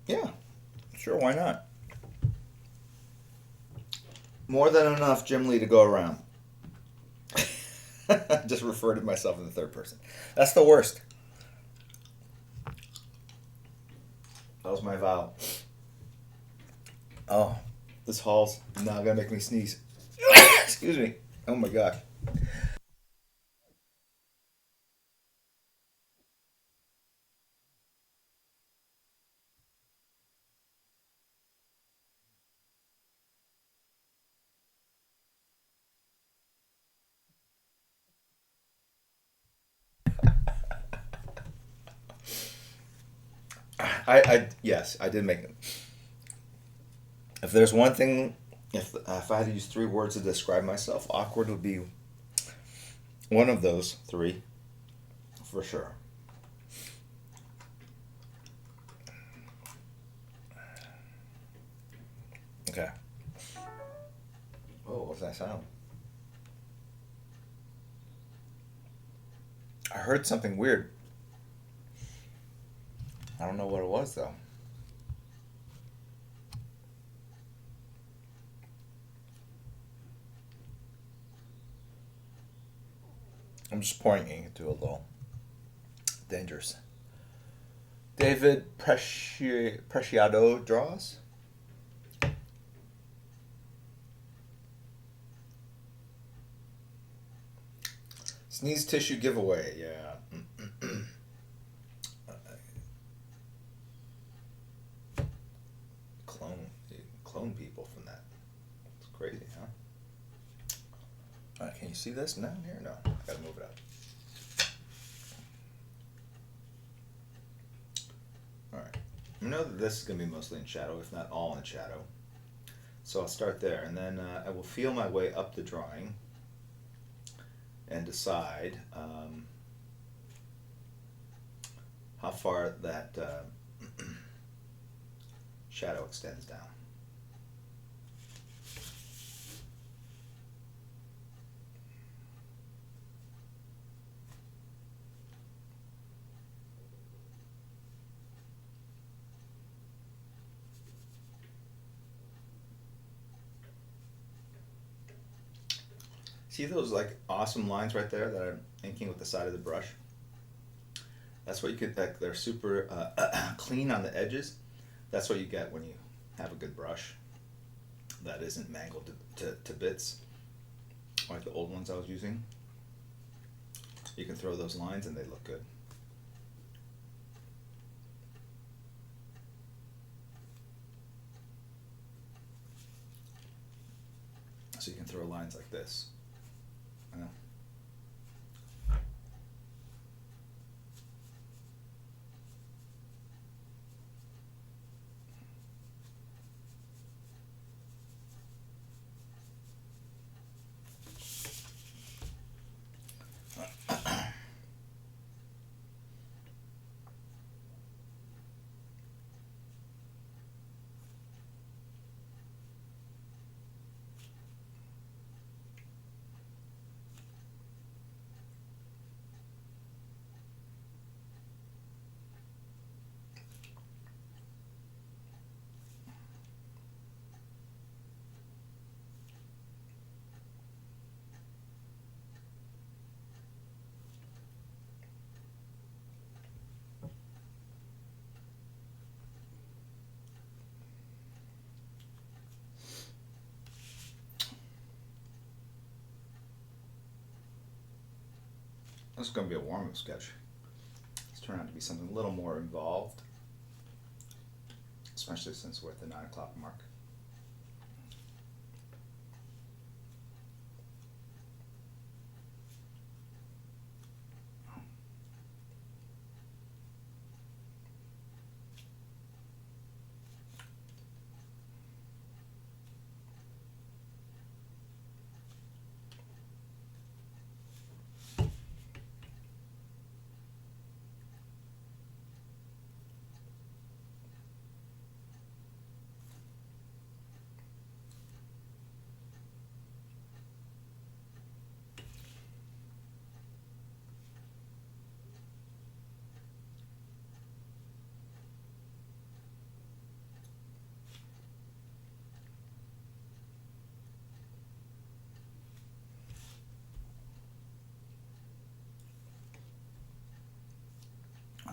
Yeah, sure, why not? More than enough Jim Lee to go around. I just referred to myself in the third person. That's the worst. That was my vow. Oh, this hall's not gonna make me sneeze. Excuse me. Oh my god. Yes, I did make it. If there's one thing, if I had to use three words to describe myself, awkward would be one of those three, for sure. Okay. Oh, what's that sound? I heard something weird. I don't know what it was though. I'm just pointing it to a little dangerous. David Preciado draws. Sneeze tissue giveaway. Yeah. Clone people from that. It's crazy, huh? Can you see this down here? No, I gotta move it up. All right. I know that this is gonna be mostly in shadow, if not all in shadow. So I'll start there, and then I will feel my way up the drawing and decide how far that shadow extends down. See those like awesome lines right there that I'm inking with the side of the brush? That's what you get. Like, they're super clean on the edges. That's what you get when you have a good brush that isn't mangled to bits, like the old ones I was using. You can throw those lines and they look good. So you can throw lines like this. I know. This is going to be a warm-up sketch. It's turned out to be something a little more involved, especially since we're at the 9 o'clock mark.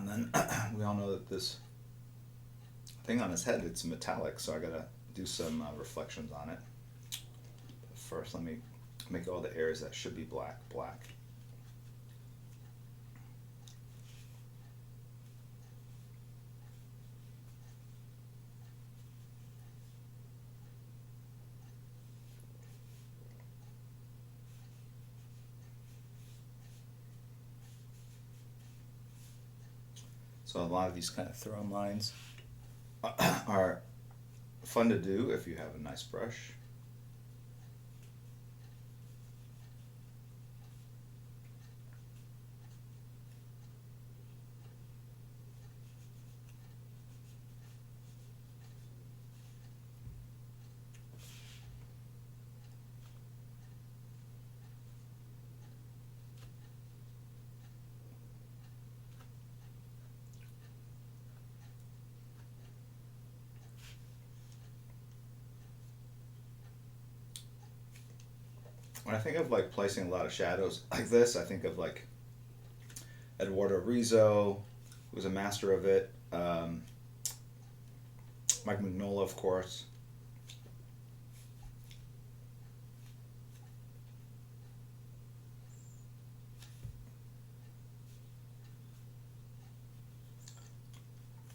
And then we all know that this thing on his head, it's metallic, so I gotta do some reflections on it. But first, let me make all the areas that should be black. So a lot of these kind of throwing lines are fun to do if you have a nice brush. When I think of like placing a lot of shadows like this, I think of like Eduardo Rizzo, who was a master of it. Mike Mignola, of course.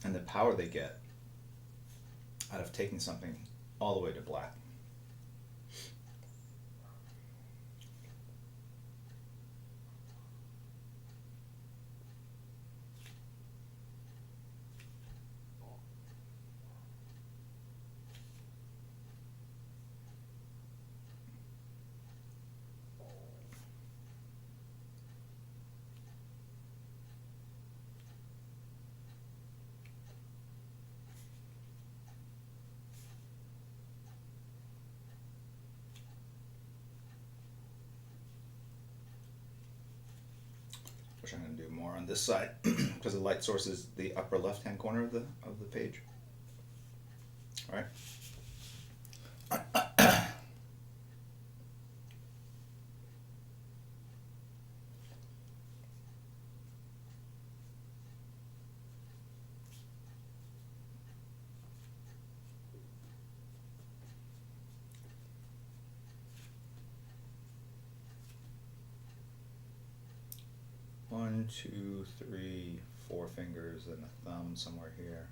And the power they get out of taking something all the way to black. Which I'm going to do more on this side because the light source is the upper left-hand corner of the page. All right. One, two, three, 4 fingers and a thumb somewhere here.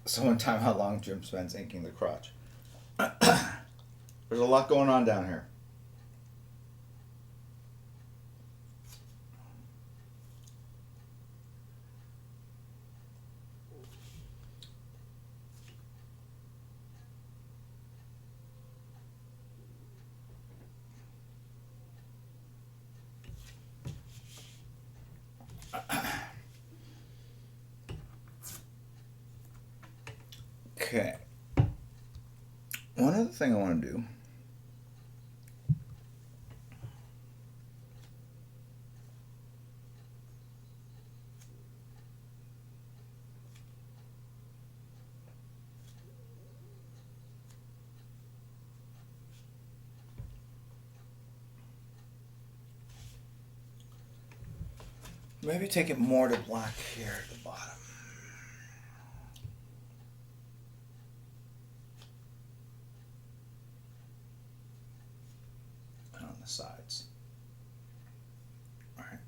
Someone time how long Jim spends inking the crotch. There's a lot going on down here. Okay. One other thing I want to do maybe take it more to black here at the bottom. And on the sides. All right.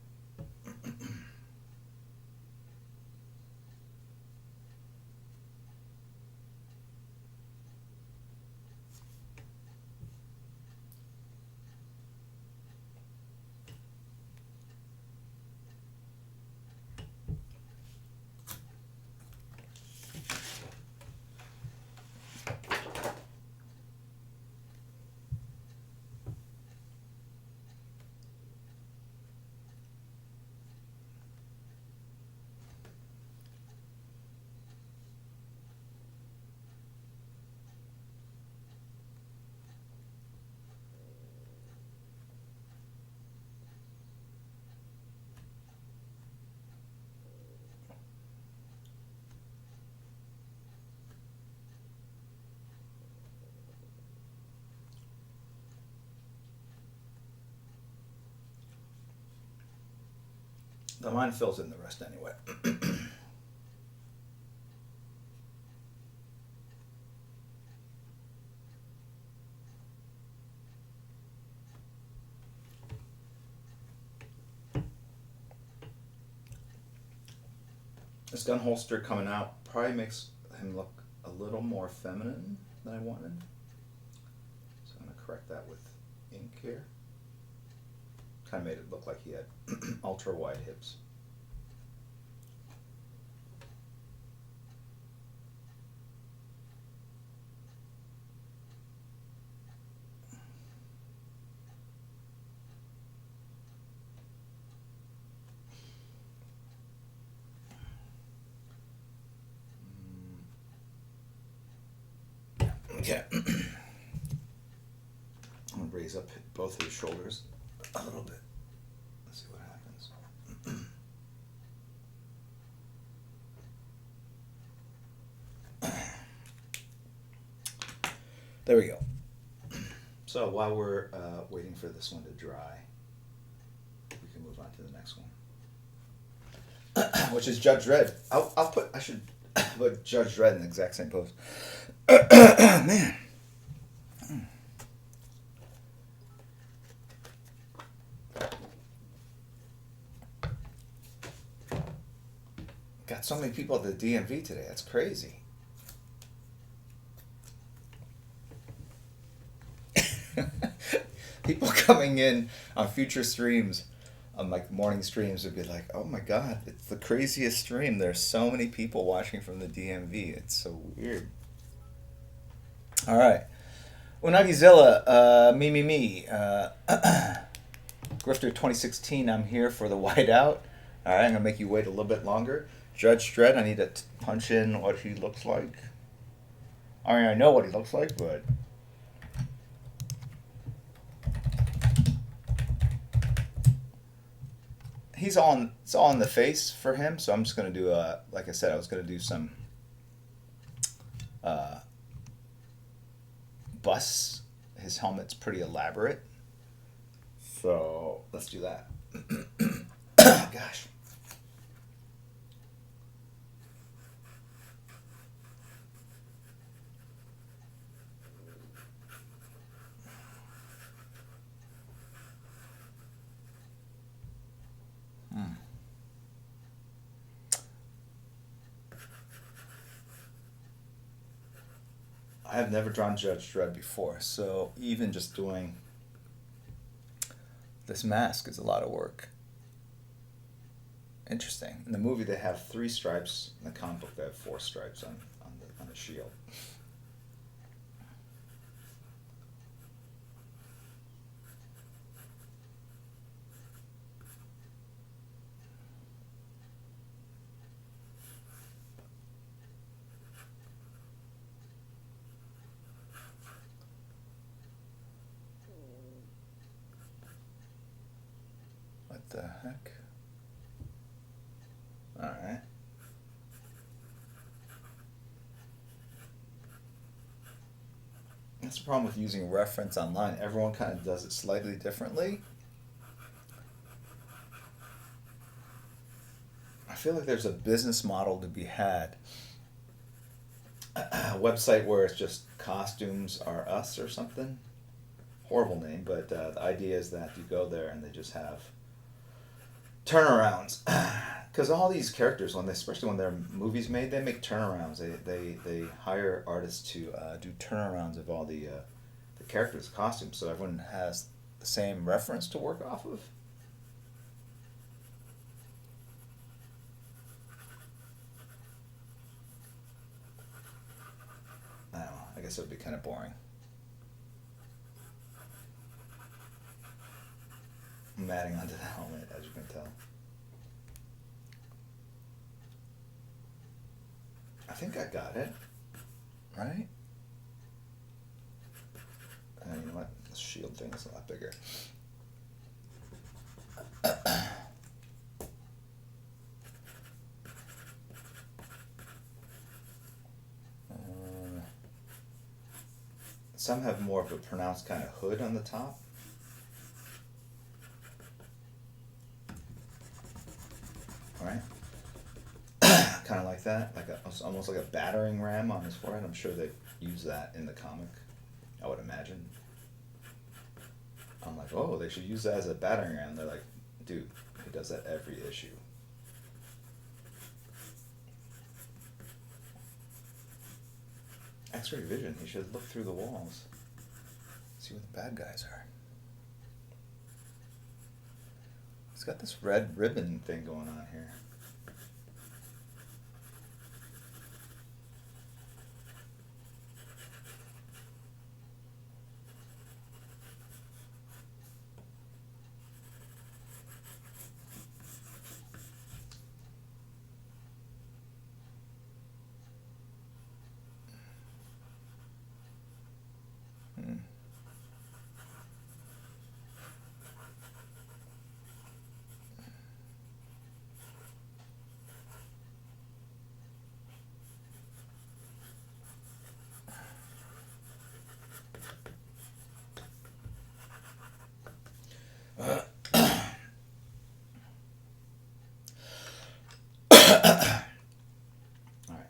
The mine fills in the rest anyway. This gun holster coming out probably makes him look a little more feminine than I wanted. So I'm going to correct that with ink here. Kind of made it look like he had ultra wide hips. Okay. I'm going to raise up both of his shoulders a little bit. Let's see what happens. There we go. So while we're waiting for this one to dry, we can move on to the next one, which is Judge Dredd. I should put Judge Dredd in the exact same pose. Man. Got so many people at the DMV today. That's crazy. People coming in on future streams, on like morning streams, would be like, "Oh my God, it's the craziest stream. There's so many people watching from the DMV. It's so weird." All right, Unagizilla, me. Grifter 2016. I'm here for the whiteout. All right, I'm gonna make you wait a little bit longer. Judge Dredd, I need to punch in what he looks like. I mean, I know what he looks like, but it's all in the face for him. So I'm just gonna do like I said, I was gonna do some busts. His helmet's pretty elaborate, so let's do that. Gosh. I have never drawn Judge Dredd before, so even just doing this mask is a lot of work. Interesting. In the movie, they have 3 stripes. In the comic book, they have 4 stripes on the shield. What the heck? Alright. That's the problem with using reference online. Everyone kind of does it slightly differently. I feel like there's a business model to be had. A website where it's just costumes are us or something. Horrible name, but the idea is that you go there and they just have turnarounds. Because all these characters, especially when they're movies made, they make turnarounds. They hire artists to do turnarounds of all the characters' costumes, so everyone has the same reference to work off of. I don't know. I guess it would be kind of boring. I'm adding onto the helmet, as you can tell. I think I got it. Right? And you know what? This shield thing is a lot bigger. Some have more of a pronounced kind of hood on the top. like that, like almost like a battering ram on his forehead. I'm sure they use that in the comic, I would imagine. I'm like, oh, they should use that as a battering ram. They're like, dude, he does that every issue. X-ray vision. He should look through the walls, see what the bad guys are. He's got this red ribbon thing going on here.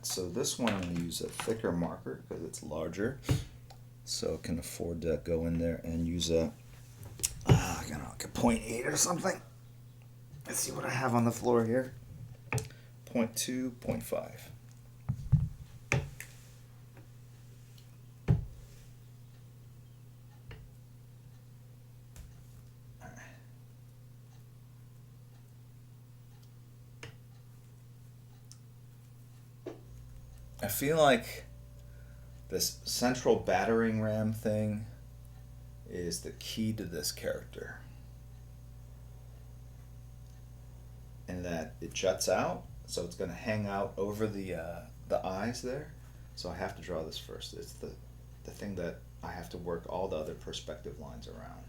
So this one I'm going to use a thicker marker because it's larger, so I can afford to go in there and use a, I don't know, like a 0.8 or something. Let's see what I have on the floor here. 0.2, 0.5. I feel like this central battering ram thing is the key to this character. And that it juts out, so it's going to hang out over the eyes there. So I have to draw this first. It's the thing that I have to work all the other perspective lines around.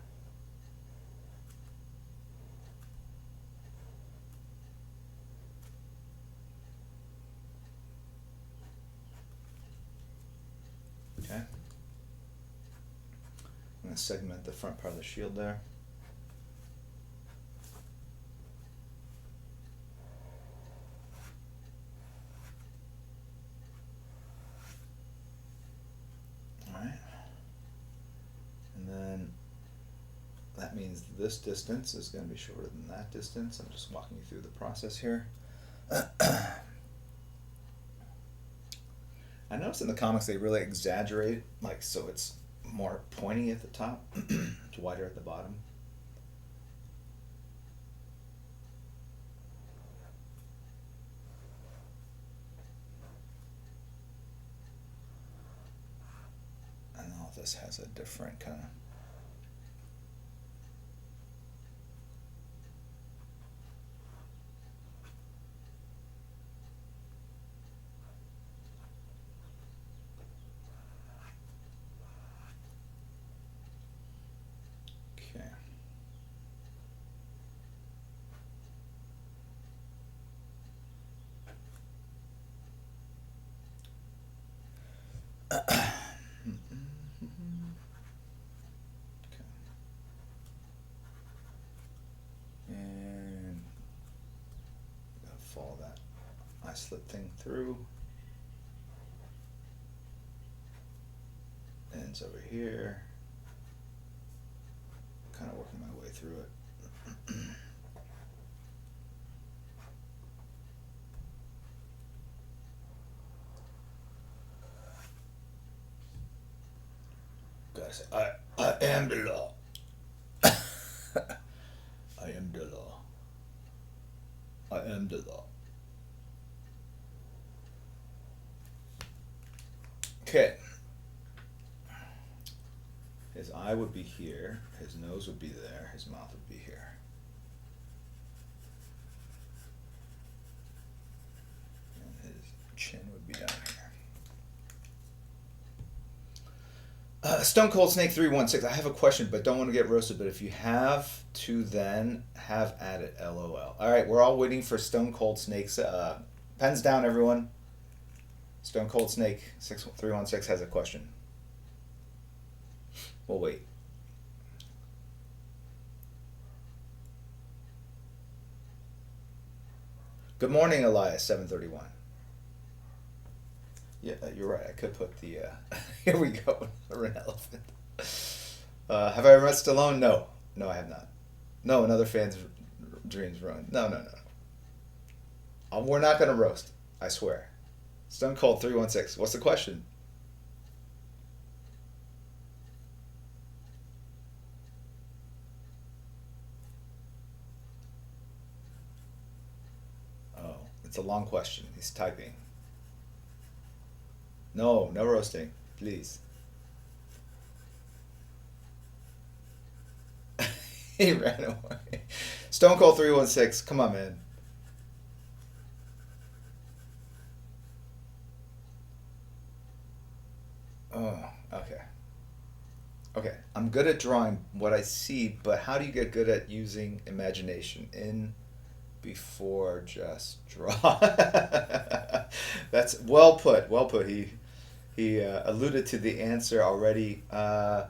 Okay. I'm going to segment the front part of the shield there. Alright. And then that means this distance is going to be shorter than that distance. I'm just walking you through the process here. I noticed in the comics they really exaggerate, like, so it's more pointy at the top, it's wider at the bottom. And all this has a different kind of. And follow that eye slit thing through. Ends over here. Kind of working my way through it. Guys, I am the law. I am the law. I am the law. Okay. His eye would be here, his nose would be there, his mouth would be here. And his chin would be down here. Stone Cold Snake 316. I have a question, but don't want to get roasted. But if you have to, then have at it. LOL. All right, we're all waiting for Stone Cold Snake's pens down, everyone. Stone Cold Snake 316 has a question. We'll wait. Good morning, Elias 731. Yeah, you're right. I could put the. Here we go. An elephant. Have I ever met Stallone? No, no, I have not. No, another fan's dreams ruined. No, no, no. We're not gonna roast. I swear. Stone Cold 316. What's the question? Oh, it's a long question. He's typing. No, no roasting, please. He ran away. Stone Cold 316. Come on, man. Oh, okay. Okay. I'm good at drawing what I see, but how do you get good at using imagination in before just draw? That's well put. Well put. He alluded to the answer already. I'm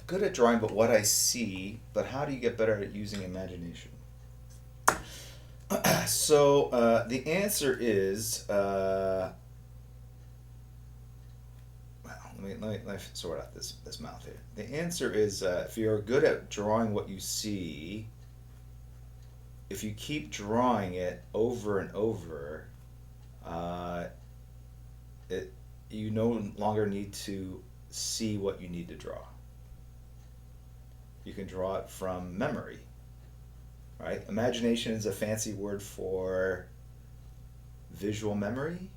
good at drawing, but what I see. But how do you get better at using imagination? So the answer is well, let me sort out this mouth here. The answer is if you're good at drawing what you see, if you keep drawing it over and over, uh, it you no longer need to see what you need to draw. You can draw it from memory, right? Imagination is a fancy word for visual memory.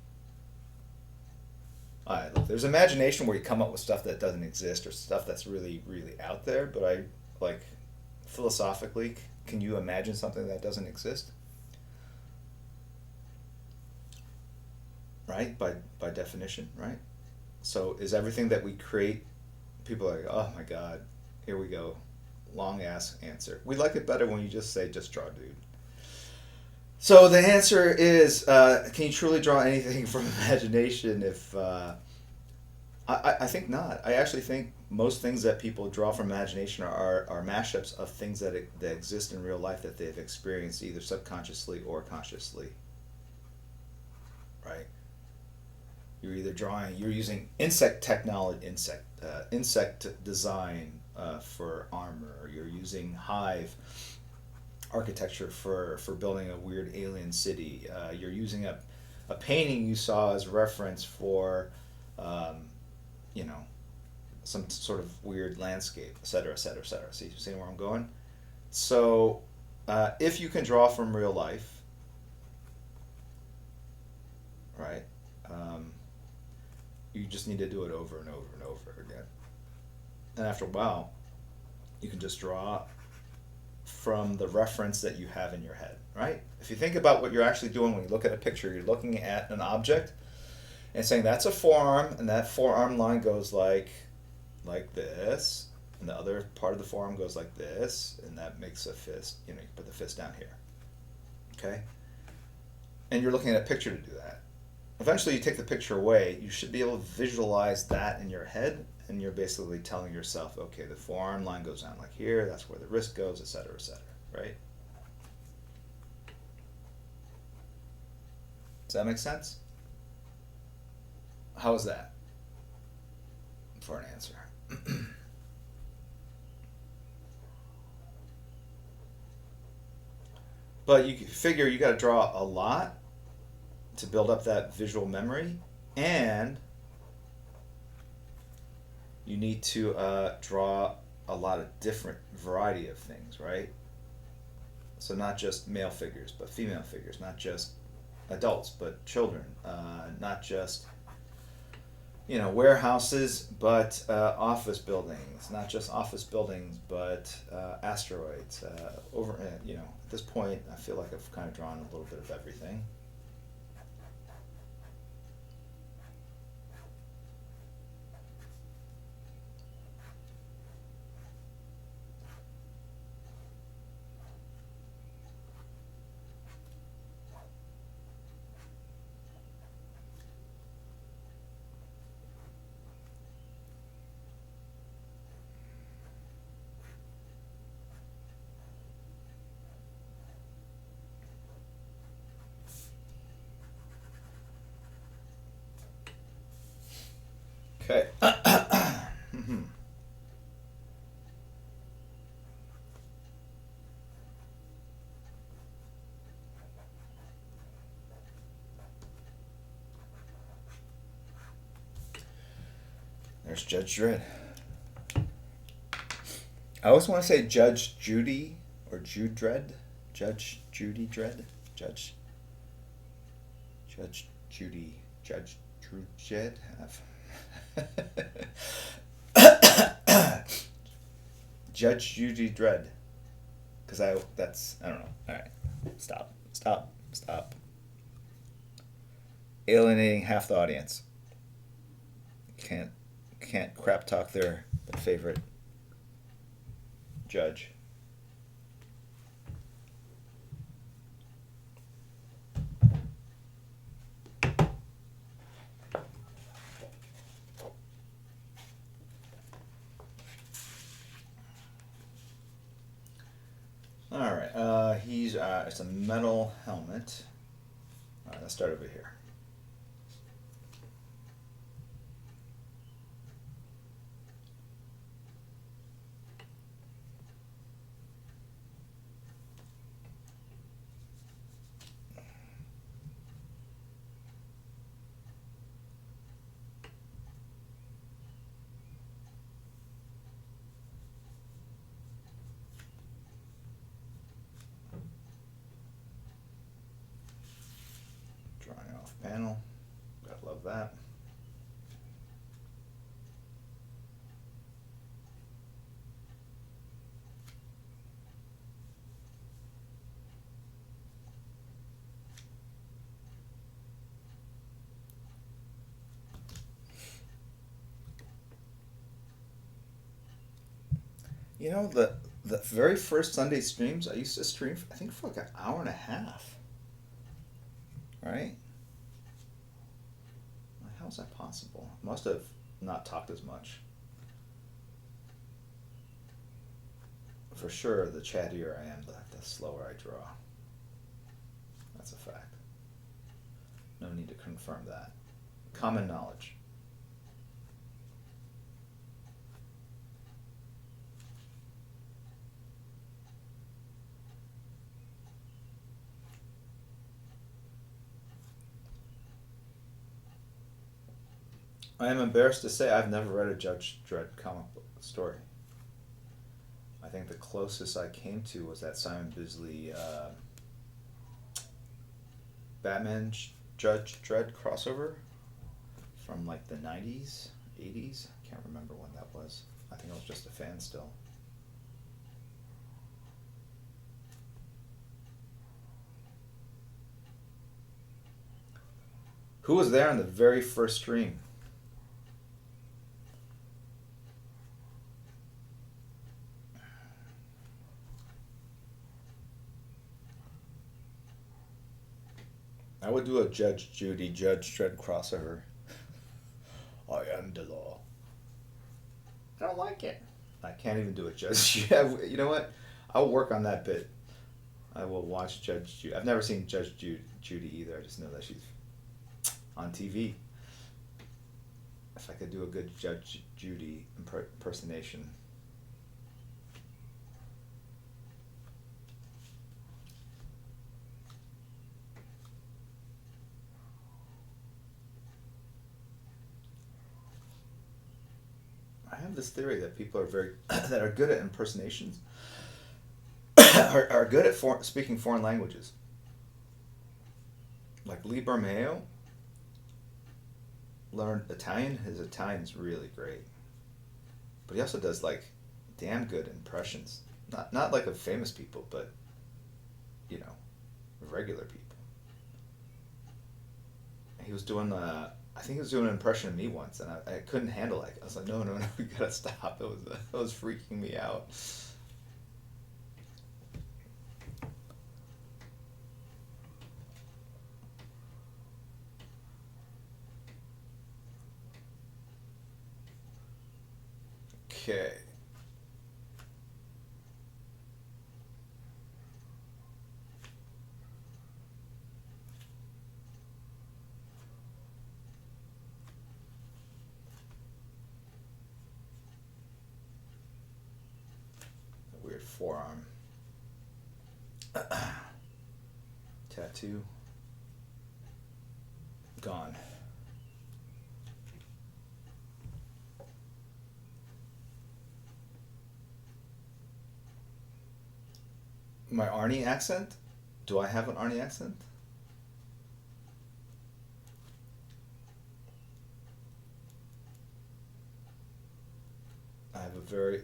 Look, there's imagination where you come up with stuff that doesn't exist or stuff that's really, really out there. But I like philosophically, can you imagine something that doesn't exist? Right? By definition, right? So is everything that we create? People are like, oh my God, here we go, long ass answer. We like it better when you just say, just draw, dude. So the answer is, can you truly draw anything from imagination? If I think not. I actually think most things that people draw from imagination are mashups of things that exist in real life that they've experienced either subconsciously or consciously. Right? You're using insect technology, insect design for armor. Or you're using hive architecture for building a weird alien city. You're using a painting you saw as reference for, um, you know, some sort of weird landscape, et cetera, et cetera, et cetera. See where I'm going? So, if you can draw from real life, right, you just need to do it over and over and over again. And after a while, you can just draw from the reference that you have in your head, right? If you think about what you're actually doing when you look at a picture, you're looking at an object and saying that's a forearm, and that forearm line goes like this, and the other part of the forearm goes like this, and that makes a fist. You put the fist down here, okay? And you're looking at a picture to do that. Eventually, you take the picture away. You should be able to visualize that in your head, and you're basically telling yourself, okay, the forearm line goes down like here. That's where the wrist goes, et cetera, right? Does that make sense? How is that for an answer? But you figure you got to draw a lot to build up that visual memory, and you need to draw a lot of different variety of things, right? So not just male figures, but female figures, not just adults, but children, not just warehouses, but office buildings, not just office buildings, but asteroids. At this point, I feel like I've kind of drawn a little bit of everything. There's Judge Dredd. I always want to say Judge Judy or Jude Dredd. Judge Judy Dredd. Judge Judy. Judge Drew Jed. Judge Judy Dredd. Because I don't know. Alright. Stop. Alienating half the audience. Can't crap talk their favorite judge. All right, it's a metal helmet. All right, let's start over here. Drawing off panel. Gotta love that. You know, the very first Sunday streams, I used to stream, I think, for like an hour and a half. Right? Like, how is that possible? Must have not talked as much. For sure, the chattier I am, the slower I draw. That's a fact. No need to confirm that. Common knowledge. I am embarrassed to say I've never read a Judge Dredd comic book story. I think the closest I came to was that Simon Bisley Batman Judge Dredd crossover from like the 90s, 80s. I can't remember when that was. I think I was just a fan still. Who was there on the very first stream? I would do a Judge Judy, Judge Dredd crossover. I am the law. I don't like it. I can't even do a Judge. You know what? I'll work on that bit. I will watch Judge Judy. I've never seen Judge Judy either. I just know that she's on TV. If I could do a good Judge Judy impersonation. I have this theory that people are that are good at impersonations are good at speaking foreign languages. Like Lee Bermeo learned Italian. His Italian's really great, but he also does like damn good impressions. Not like of famous people, but you know, regular people. He was doing I think he was doing an impression of me once, and I couldn't handle it. I was like, no, we gotta stop. It was freaking me out. Okay. Weird forearm tattoo gone. My Arnie accent? Do I have an Arnie accent?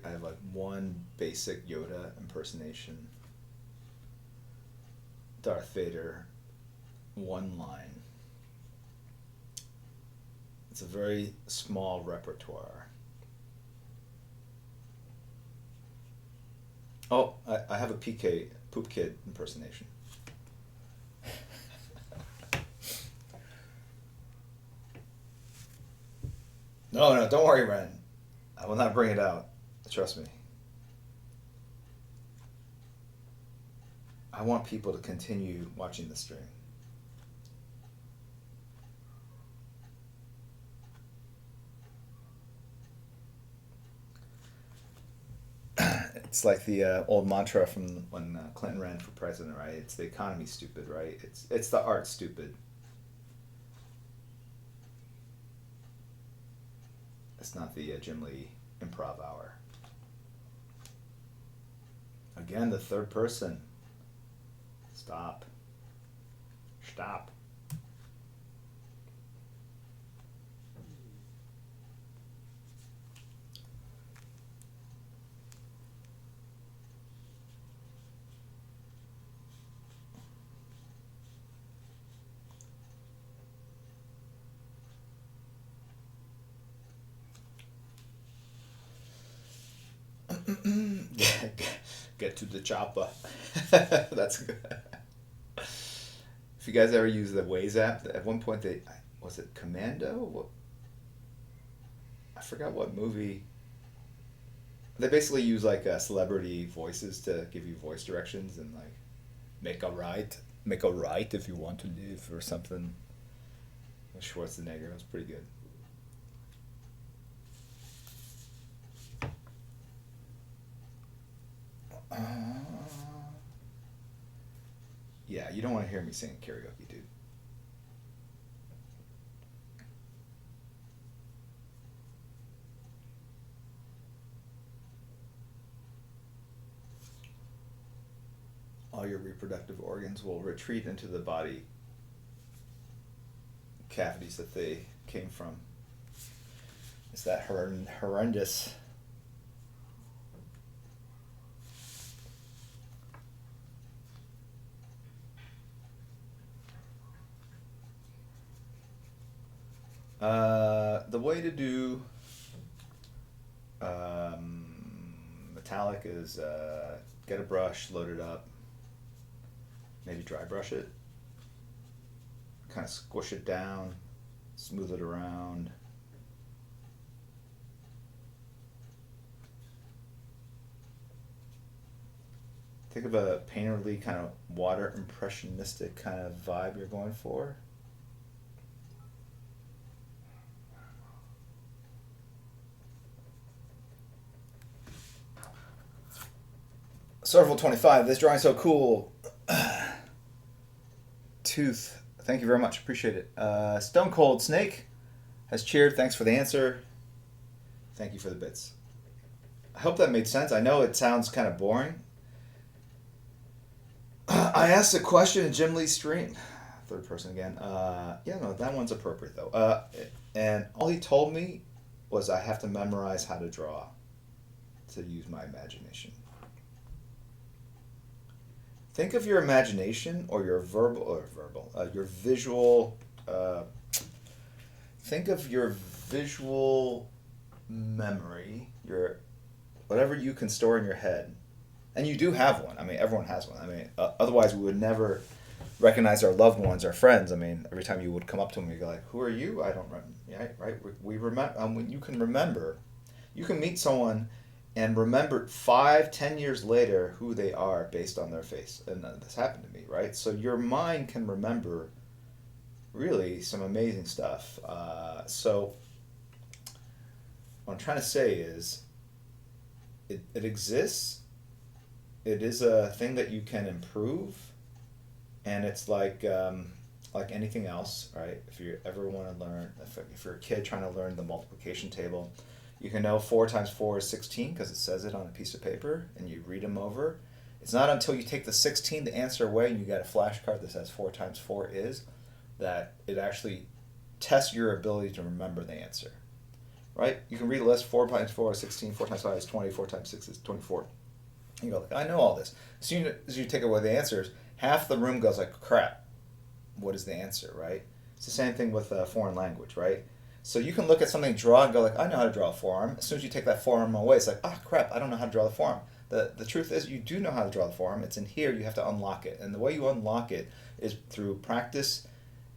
I have like one basic Yoda impersonation. Darth Vader, one line. It's a very small repertoire. Oh, I have a PK, Poop Kid impersonation. No, don't worry, Ren. I will not bring it out. Trust me. I want people to continue watching the stream. It's like the old mantra from when Clinton ran for president, right? It's the economy stupid, right? It's the art stupid. It's not the Jim Lee improv hour. Again, the third person. Stop. Stop. Get to the chopper. That's good. If you guys ever use the Waze app, at one point was it Commando? What? I forgot what movie. They basically use like celebrity voices to give you voice directions and like make a right if you want to live or something. Schwarzenegger, it was pretty good. Yeah, you don't want to hear me sing karaoke, dude. All your reproductive organs will retreat into the body cavities that they came from. Is that horrendous? The way to do metallic is get a brush, load it up, maybe dry brush it, kind of squish it down, smooth it around. Think of a painterly kind of water impressionistic kind of vibe you're going for. Serval 25, this drawing's so cool. Tooth, thank you very much, appreciate it. Stone Cold Snake has cheered, thanks for the answer. Thank you for the bits. I hope that made sense. I know it sounds kind of boring. I asked a question in Jim Lee's stream. Third person again. Yeah, no, that one's appropriate though. And all he told me was I have to memorize how to draw to use my imagination. Think of your imagination or your your visual. Think of your visual memory, your whatever you can store in your head, and you do have one. I mean, everyone has one. I mean, otherwise we would never recognize our loved ones, our friends. I mean, every time you would come up to them, you'd go like, "Who are you?" I don't remember. Yeah, right. We remember. When you can remember, you can meet someone and remember 5-10 years later who they are based on their face. And this happened to me, right? So your mind can remember really some amazing stuff. So what I'm trying to say is it exists. It is a thing that you can improve. And it's like anything else, right? If you ever want to learn, if you're a kid trying to learn the multiplication table, you can know 4 times 4 is 16 because it says it on a piece of paper and you read them over. It's not until you take the 16th answer away and you get a flashcard that says 4 times 4 is, that it actually tests your ability to remember the answer. Right? You can read the list. 4 times 4 is 16, 4 times 5 is 20, 4 times 6 is 24. And you go, like, I know all this. As soon as you take away the answers, half the room goes like, crap, what is the answer, right? It's the same thing with a foreign language, right? So you can look at something, draw, and go like, I know how to draw a forearm. As soon as you take that forearm away, it's like, oh crap, I don't know how to draw the forearm. The truth is, you do know how to draw the forearm. It's in here. You have to unlock it. And the way you unlock it is through practice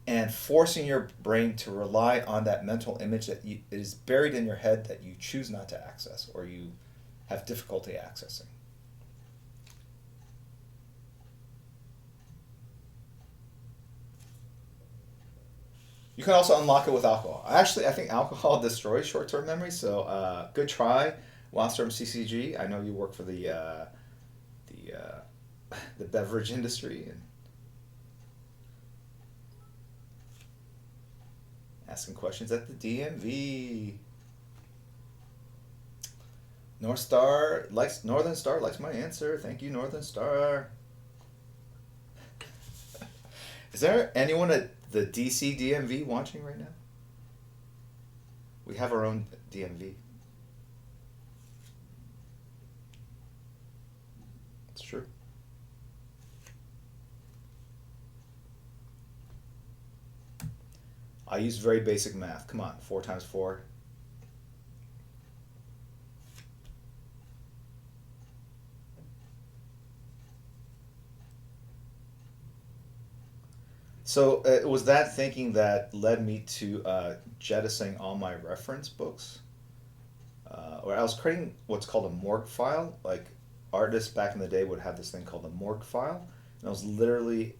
and forcing your brain to rely on that mental image that is buried in your head that you choose not to access or you have difficulty accessing. You can also unlock it with alcohol. Actually, I think alcohol destroys short-term memory, so good try. Wastrom CCG, I know you work for the beverage industry and asking questions at the DMV. Northern Star likes my answer. Thank you, Northern Star. Is there anyone at the DC DMV watching right now? We have our own DMV. It's true. I use very basic math. Come on, 4 times 4. So it was that thinking that led me to jettisoning all my reference books. Or I was creating what's called a morgue file. Like artists back in the day would have this thing called a morgue file. And it was literally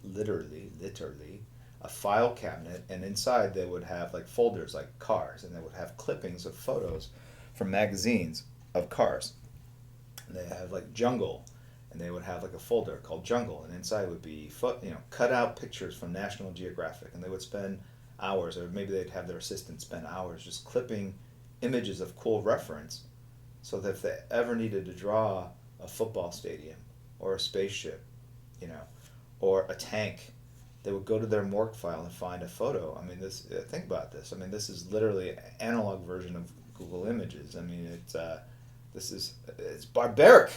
a file cabinet. And inside they would have like folders like cars. And they would have clippings of photos from magazines of cars. And they have like jungle. And they would have like a folder called Jungle, and inside would be cut out pictures from National Geographic, and they would spend hours, or maybe they'd have their assistant spend hours just clipping images of cool reference, so that if they ever needed to draw a football stadium or a spaceship, or a tank, they would go to their morgue file and find a photo. I mean, think about this. I mean, this is literally an analog version of Google Images. I mean, it's barbaric.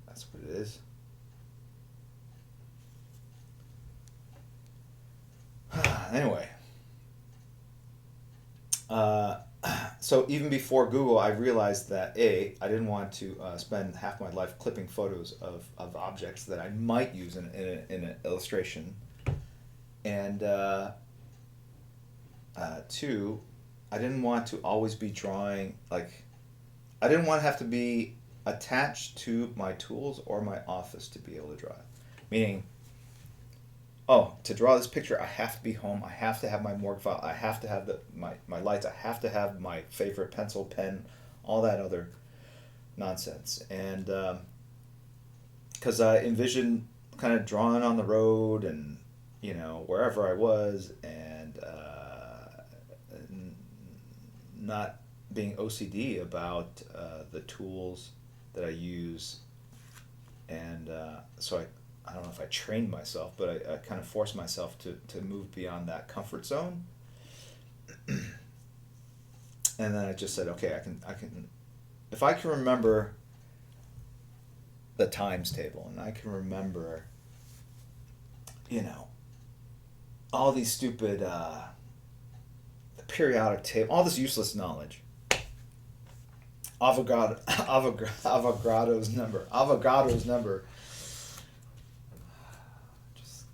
That's what it is. Anyway, so even before Google, I realized that I didn't want to spend half my life clipping photos of objects that I might use in an illustration, and two, I didn't want to always be drawing, like, I didn't want to have to be attached to my tools or my office to be able to draw it. Meaning, to draw this picture, I have to be home. I have to have my morgue file. I have to have my lights. I have to have my favorite pencil, pen, all that other nonsense. And because I envisioned kind of drawing on the road and, wherever I was, and not being OCD about the tools that I use, and so I don't know if I trained myself, but I kind of forced myself to move beyond that comfort zone. And then I just said, okay, I can, if I can remember the times table, and I can remember, all these stupid, the periodic table, all this useless knowledge. Avogadro's number. Just,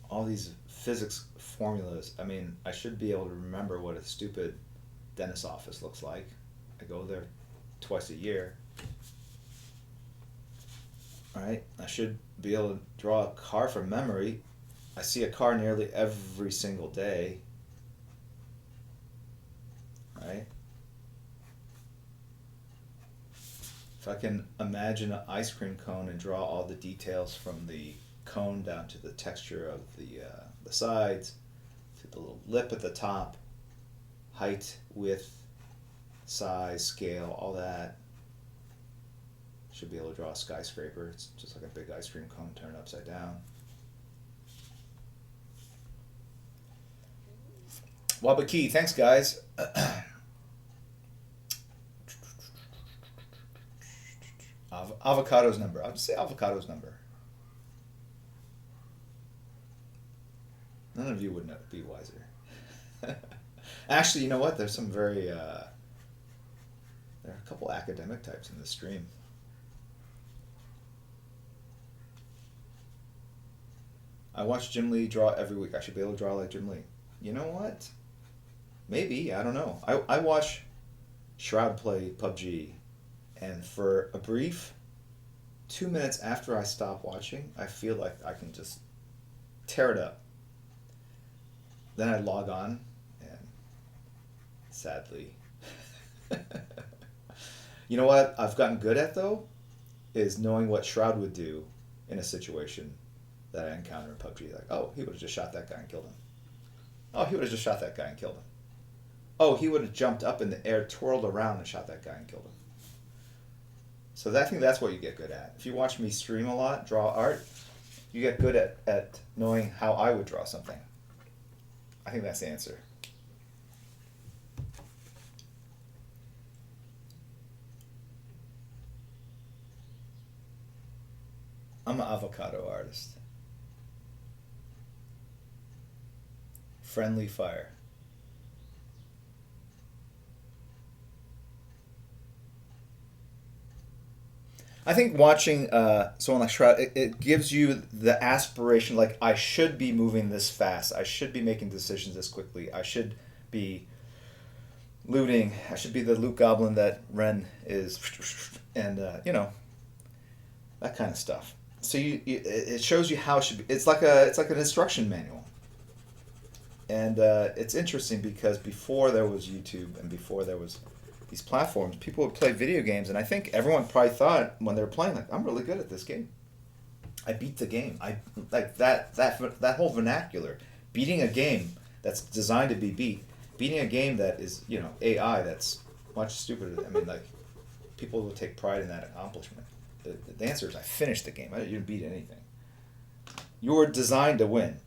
all these physics formulas. I mean, I should be able to remember what a stupid dentist's office looks like. I go there twice a year. Right? I should be able to draw a car from memory. I see a car nearly every single day. Right? If I can imagine an ice cream cone and draw all the details from the cone down to the texture of the sides, to the little lip at the top, height, width, size, scale, all that. Should be able to draw a skyscraper. It's just like a big ice cream cone turned upside down. Wabaki, thanks guys. Avocado's number. I'll just say avocado's number. None of you would be wiser. Actually, you know what? There's some very... there are a couple academic types in this stream. I watch Jim Lee draw every week. I should be able to draw like Jim Lee. You know what? Maybe. I don't know. I watch Shroud play PUBG, and for a brief 2 minutes after I stop watching, I feel like I can just tear it up. Then I log on, and sadly... You know what I've gotten good at, though? Is knowing what Shroud would do in a situation that I encounter in PUBG. Like, oh, he would have just shot that guy and killed him. Oh, he would have just shot that guy and killed him. Oh, he would have jumped up in the air, twirled around, and shot that guy and killed him. So I think that's what you get good at. If you watch me stream a lot, draw art, you get good at knowing how I would draw something. I think that's the answer. I'm an avocado artist. Friendly fire. I think watching someone like Shroud, it gives you the aspiration, like, I should be moving this fast. I should be making decisions this quickly. I should be looting. I should be the loot goblin that Ren is. And, you know, that kind of stuff. So it shows you how it should be. It's like an instruction manual. And it's interesting because before there was YouTube and before there was these platforms, people would play video games, and I think everyone probably thought when they were playing, like, I'm really good at this game. I beat the game. I like that whole vernacular, beating a game that's designed to be beating a game that is, you know, AI that's much stupider. I mean, like, people will take pride in that accomplishment. The answer is I finished the game. You didn't beat anything. You were designed to win.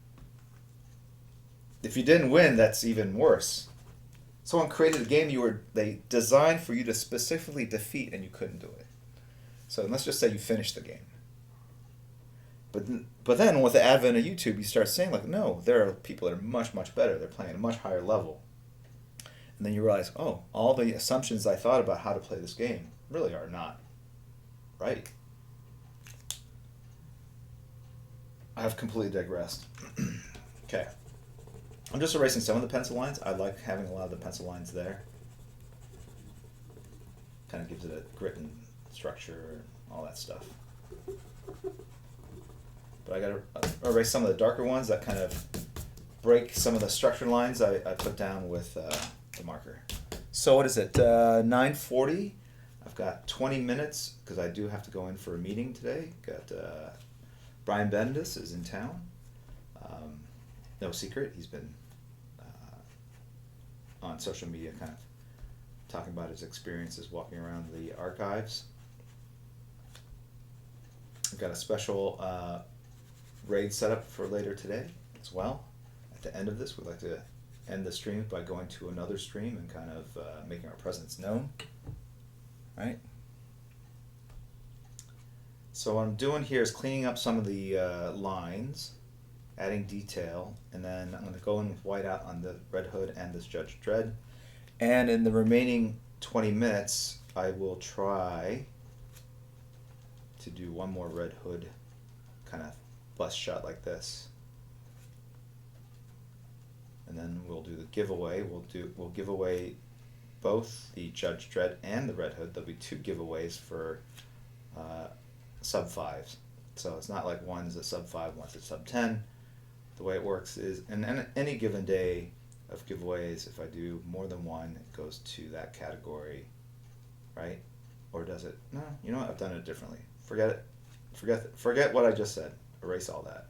If you didn't win, that's even worse. Someone created a game they designed for you to specifically defeat, and you couldn't do it. So let's just say you finished the game. But then with the advent of YouTube, you start saying, like, no, there are people that are much, much better. They're playing at a much higher level. And then you realize, oh, all the assumptions I thought about how to play this game really are not right. I have completely digressed. Okay. I'm just erasing some of the pencil lines. I like having a lot of the pencil lines there. Kind of gives it a grit and structure and all that stuff. But I gotta erase some of the darker ones that kind of break some of the structure lines I put down with the marker. So what is it? 9:40. I've got 20 minutes because I do have to go in for a meeting today. Got Brian Bendis is in town. No secret, he's been on social media kind of talking about his experiences walking around the archives. I've got a special raid set up for later today as well. At the end of this, we'd like to end the stream by going to another stream and kind of making our presence known. Right? So what I'm doing here is cleaning up some of the lines, adding detail, and then I'm going to go in with whiteout on the Red Hood and this Judge Dredd. And in the remaining 20 minutes, I will try to do one more Red Hood kind of bust shot like this. And then we'll do the giveaway. We'll give away both the Judge Dredd and the Red Hood. There'll be 2 giveaways for sub 5s. So it's not like one's a sub 5, one's a sub 10. The way it works is, in any given day of giveaways, if I do more than one, it goes to that category, right? Or does it? No, you know what? I've done it differently. Forget it. Forget what I just said. Erase all that.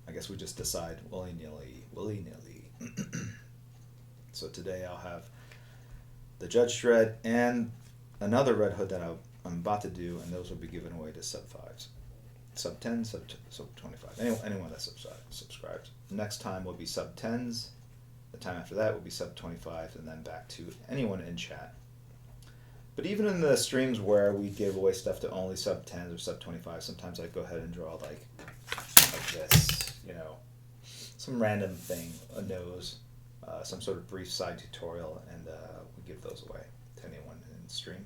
I guess we just decide willy-nilly. So today I'll have the Judge Dredd, and another Red Hood that I'm about to do, and those will be given away to sub 5s. Sub 10, sub 25. Anyone that subscribes. Next time will be sub 10s. The time after that will be sub 25, and then back to anyone in chat. But even in the streams where we give away stuff to only sub 10s or sub 25, sometimes I go ahead and draw like this, you know, some random thing, a nose, some sort of brief side tutorial, and we give those away to anyone in the stream.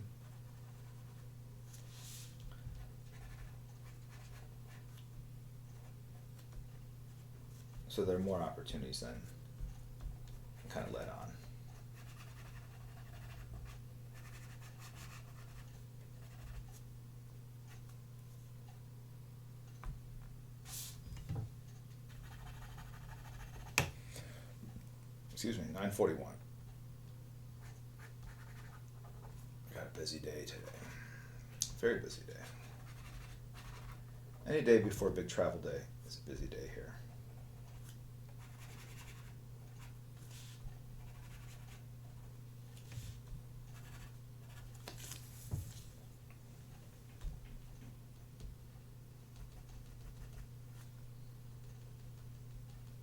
So there are more opportunities than kind of let on. Excuse me, 9:41. Got a busy day today. Very busy day. Any day before big travel day is a busy day here.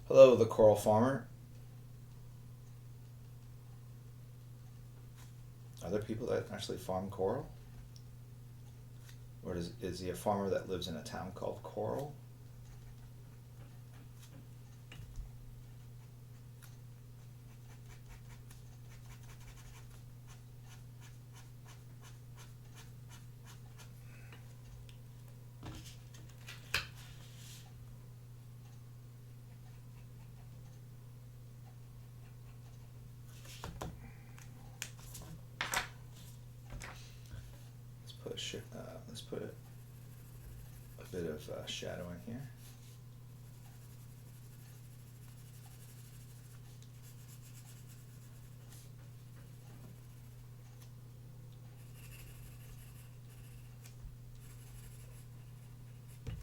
Hello, the Coral Farmer. Are there people that actually farm coral? Or is he a farmer that lives in a town called Coral? Let's put a bit of shadow in here.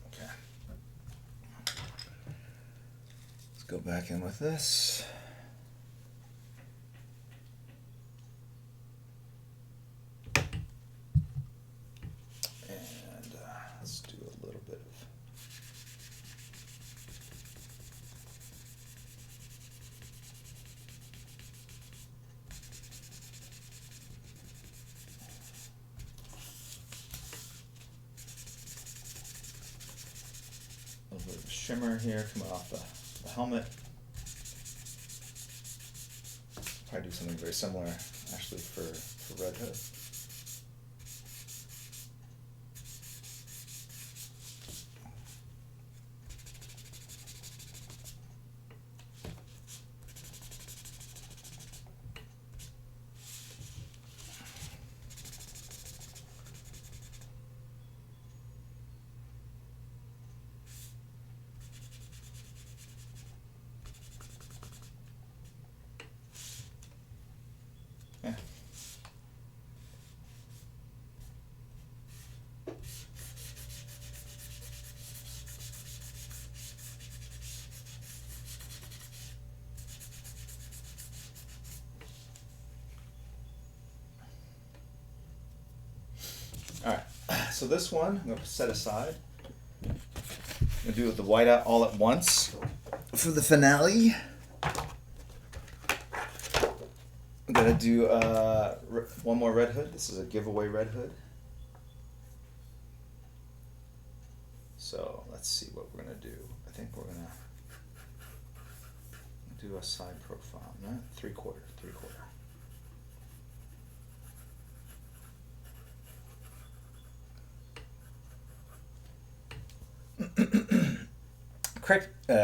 Okay. Let's go back in with this. A little bit of shimmer here coming off the helmet. Probably do something very similar actually for Red Hood. Alright, so this one I'm going to set aside. I'm going to do the whiteout all at once for the finale. I'm going to do one more Red Hood. This is a giveaway Red Hood. So let's see what we're going to do. I think we're going to do a side profile. No, three-quarter.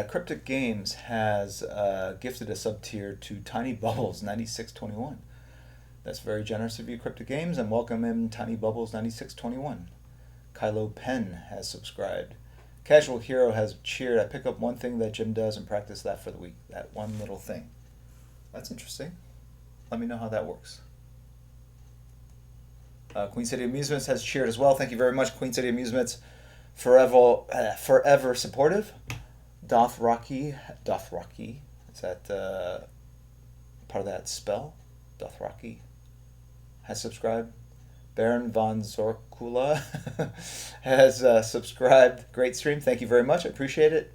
Cryptic Games has gifted a sub-tier to Tiny Bubbles 9621. That's very generous of you, Cryptic Games, and welcome in Tiny Bubbles 9621. Kylo Penn has subscribed. Casual Hero has cheered. I pick up one thing that Jim does and practice that for the week. That one little thing. That's interesting. Let me know how that works. Queen City Amusements has cheered as well. Thank you very much, Queen City Amusements. Forever supportive. Dothraki, is that part of that spell? Dothraki, has subscribed. Baron von Zorkula has subscribed. Great stream. Thank you very much. I appreciate it.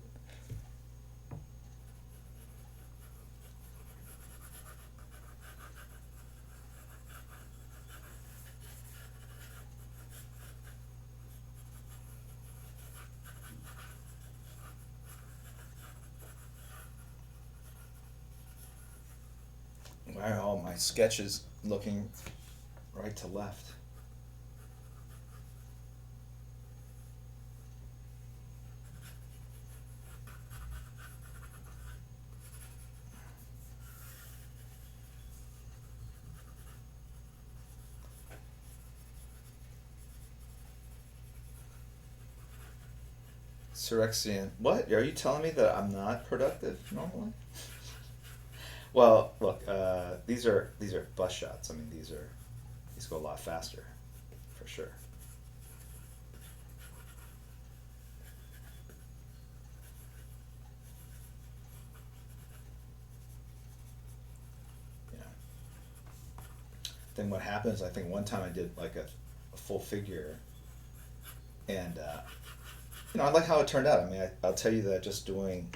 Why are all my sketches looking right to left? Surexian. What? Are you telling me that I'm not productive normally? Well, look, these are bus shots. I mean, these go a lot faster, for sure. You know. Then what happens? I think one time I did like a full figure, and I like how it turned out. I mean, I'll tell you that just doing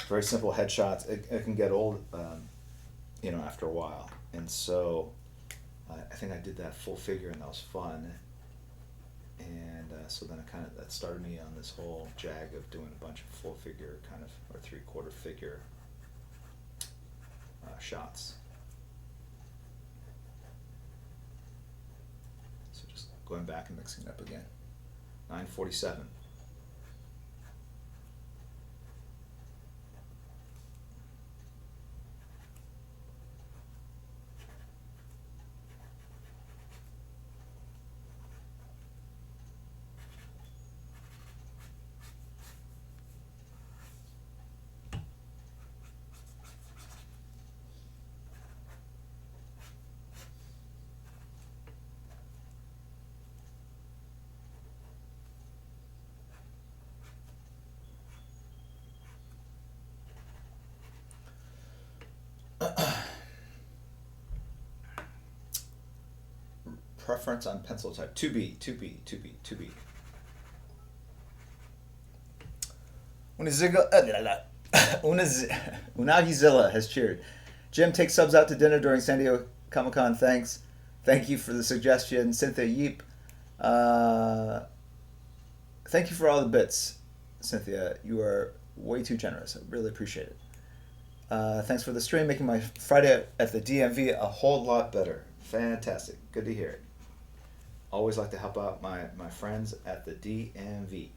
very simple headshots, it can get old, after a while. And so I think I did that full figure, and that was fun. And so then that started me on this whole jag of doing a bunch of full figure kind of or 3/4 figure shots. So just going back and mixing it up again. 9:47. Preference on pencil type. 2B, 2B, 2B, 2B. Unagizilla has cheered. Jim takes subs out to dinner during San Diego Comic Con. Thanks. Thank you for the suggestion. Cynthia Yeep. Thank you for all the bits, Cynthia. You are way too generous. I really appreciate it. Thanks for the stream, making my Friday at the DMV a whole lot better. Fantastic. Good to hear it. Always like to help out my friends at the DMV.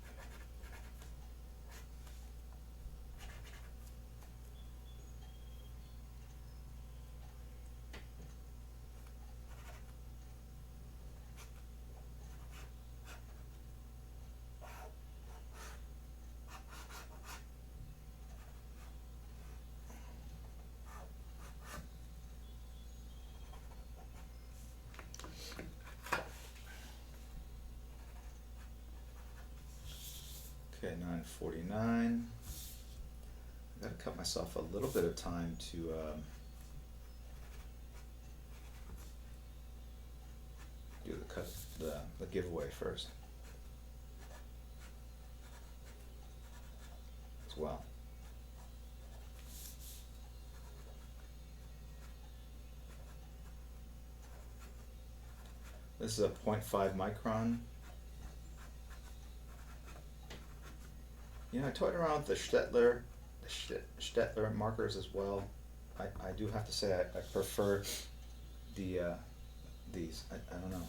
Okay, 9:49. I gotta cut myself a little bit of time to do the giveaway first as well. This is a 0.5 micron. I toyed around with the Stettler markers as well. I do have to say I prefer these. I don't know.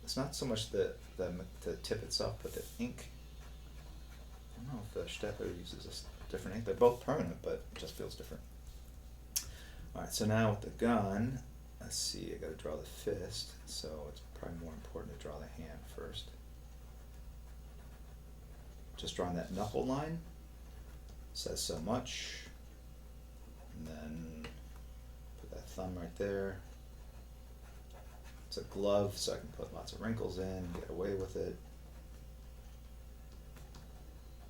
It's not so much the tip itself, but the ink. I don't know if the Stettler uses a different ink. They're both permanent, but it just feels different. Alright, so now with the gun, let's see, I gotta draw the fist, so it's probably more important to draw the hand first. Just drawing that knuckle line says so much. And then put that thumb right there. It's a glove, so I can put lots of wrinkles in, get away with it.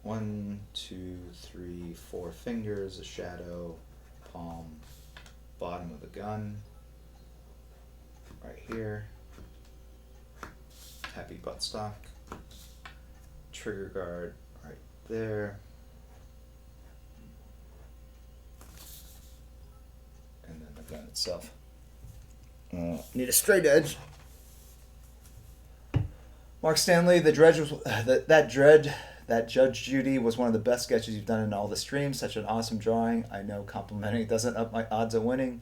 1, 2, 3, 4 fingers, a shadow, palm, bottom of the gun. right here. Happy buttstock. Trigger guard right there. And then the gun itself. Need a straight edge. Mark Stanley, the Dredd was that Judge Judy was one of the best sketches you've done in all the streams. Such an awesome drawing. I know complimenting doesn't up my odds of winning,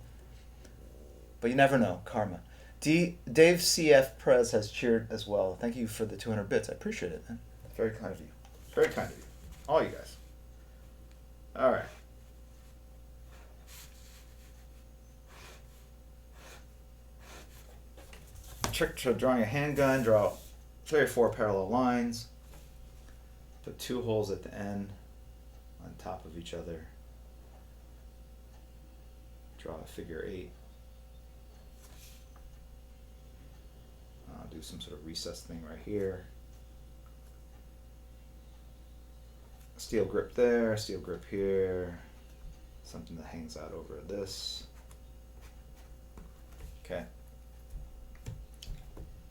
but you never know. Karma. Dave CF Prez has cheered as well. Thank you for the 200 bits. I appreciate it, man. Very kind of you. Very kind of you. All you guys. All right. Trick to drawing a handgun, draw 3 or 4 parallel lines. Put 2 holes at the end on top of each other. Draw a figure 8. Do some sort of recess thing right here. Steel grip there, steel grip here. Something that hangs out over this. Okay.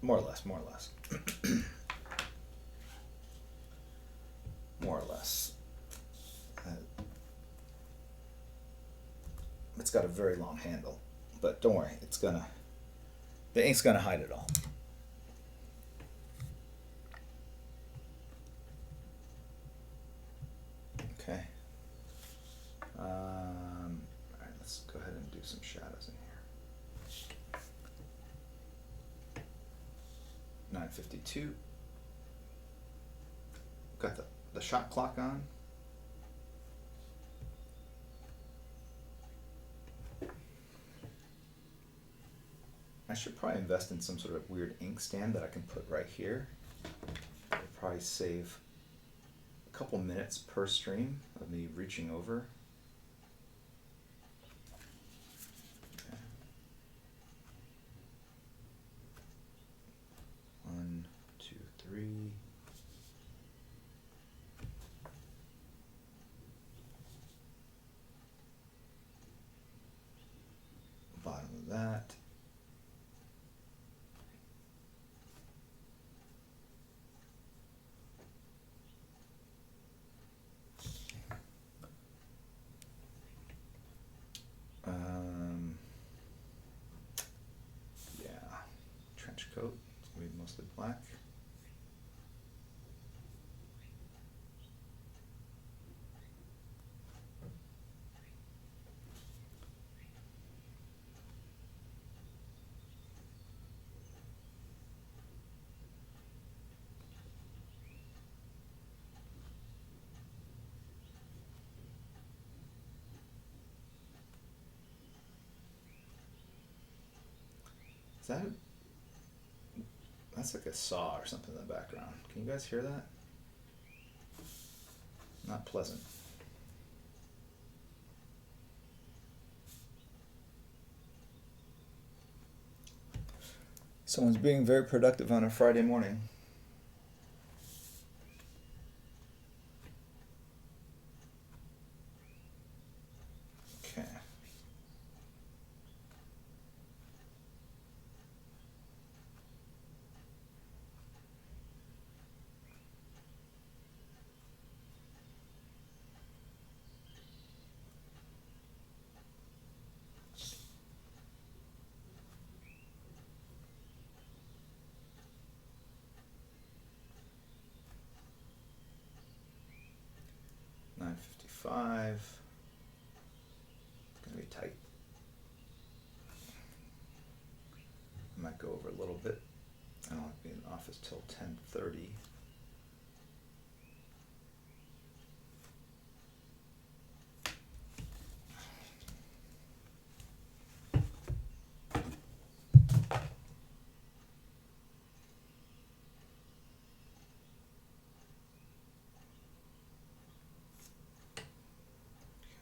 More or less, more or less. More or less. It's got a very long handle, but don't worry, the ink's gonna hide it all. Okay. Alright, let's go ahead and do some shadows in here. 9:52. Got the shot clock on. I should probably invest in some sort of weird ink stand that I can put right here. It'll probably save a couple minutes per stream of me reaching over. Okay. 1, 2, 3. Bottom of that. Yeah, trench coat. It's gonna be mostly black. Is that that's like a saw or something in the background. Can you guys hear that? Not pleasant. Someone's being very productive on a Friday morning. Okay. $9.55. It's gonna be tight. I might go over a little bit. I don't want to be in the office till 10:30.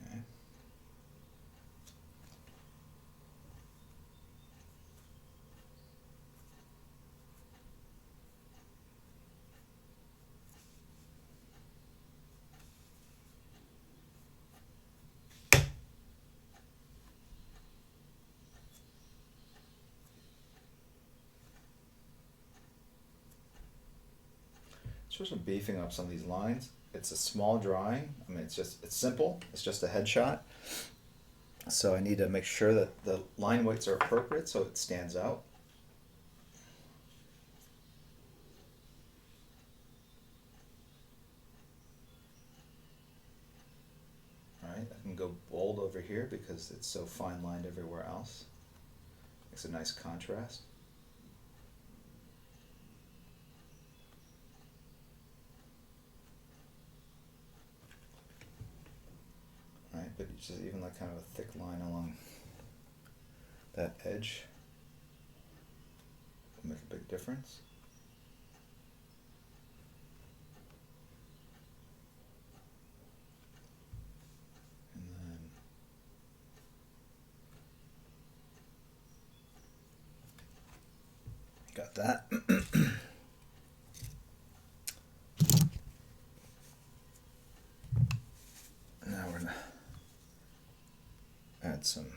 Okay. sort of beefing up some of these lines. It's a small drawing. I mean, it's simple. It's just a headshot. So I need to make sure that the line weights are appropriate so it stands out. Alright, I can go bold over here because it's so fine lined everywhere else. Makes a nice contrast. Right, but it's just even like kind of a thick line along that edge will make a big difference. And then got that. Now we're gonna add some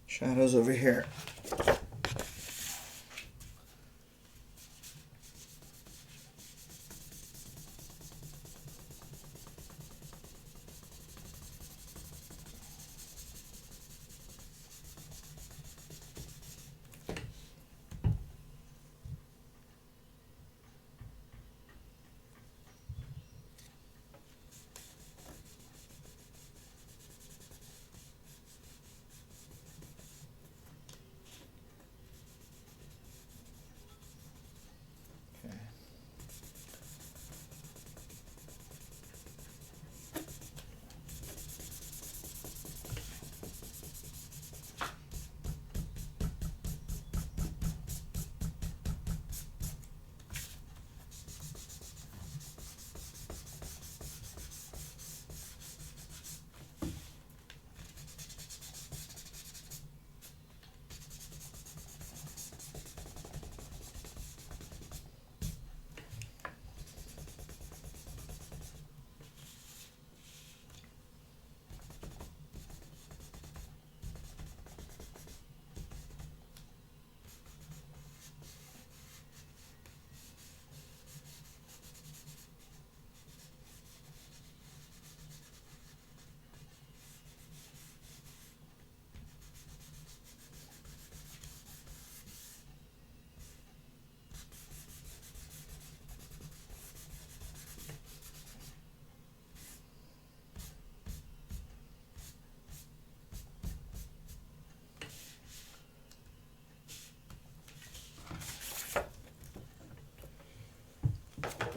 shadows over here.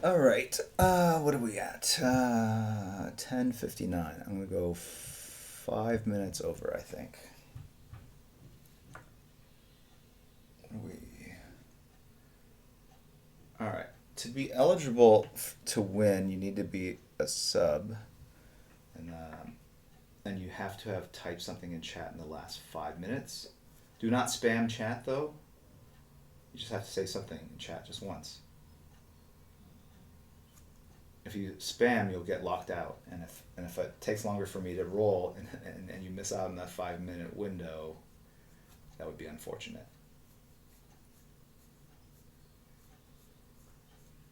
All right. What are we at? 10:59. I'm gonna go 5 minutes over, I think. All right. To be eligible to win, you need to be a sub, and you have to have typed something in chat in the last 5 minutes. Do not spam chat though. You just have to say something in chat just once. If you spam, you'll get locked out, and if it takes longer for me to roll and you miss out on that 5 minute window, that would be unfortunate.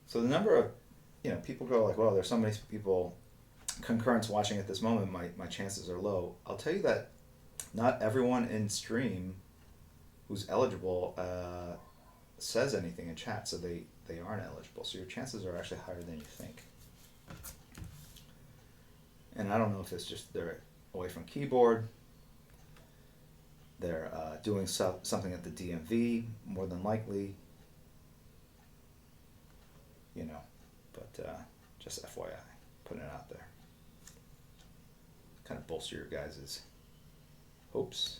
So the number of, people go like, well, there's so many people concurrents watching at this moment, my chances are low. I'll tell you that not everyone in stream who's eligible says anything in chat, so they aren't eligible. So your chances are actually higher than you think. And I don't know if it's just they're away from keyboard, they're doing something at the DMV, more than likely, but just FYI, putting it out there. Kind of bolster your guys' hopes.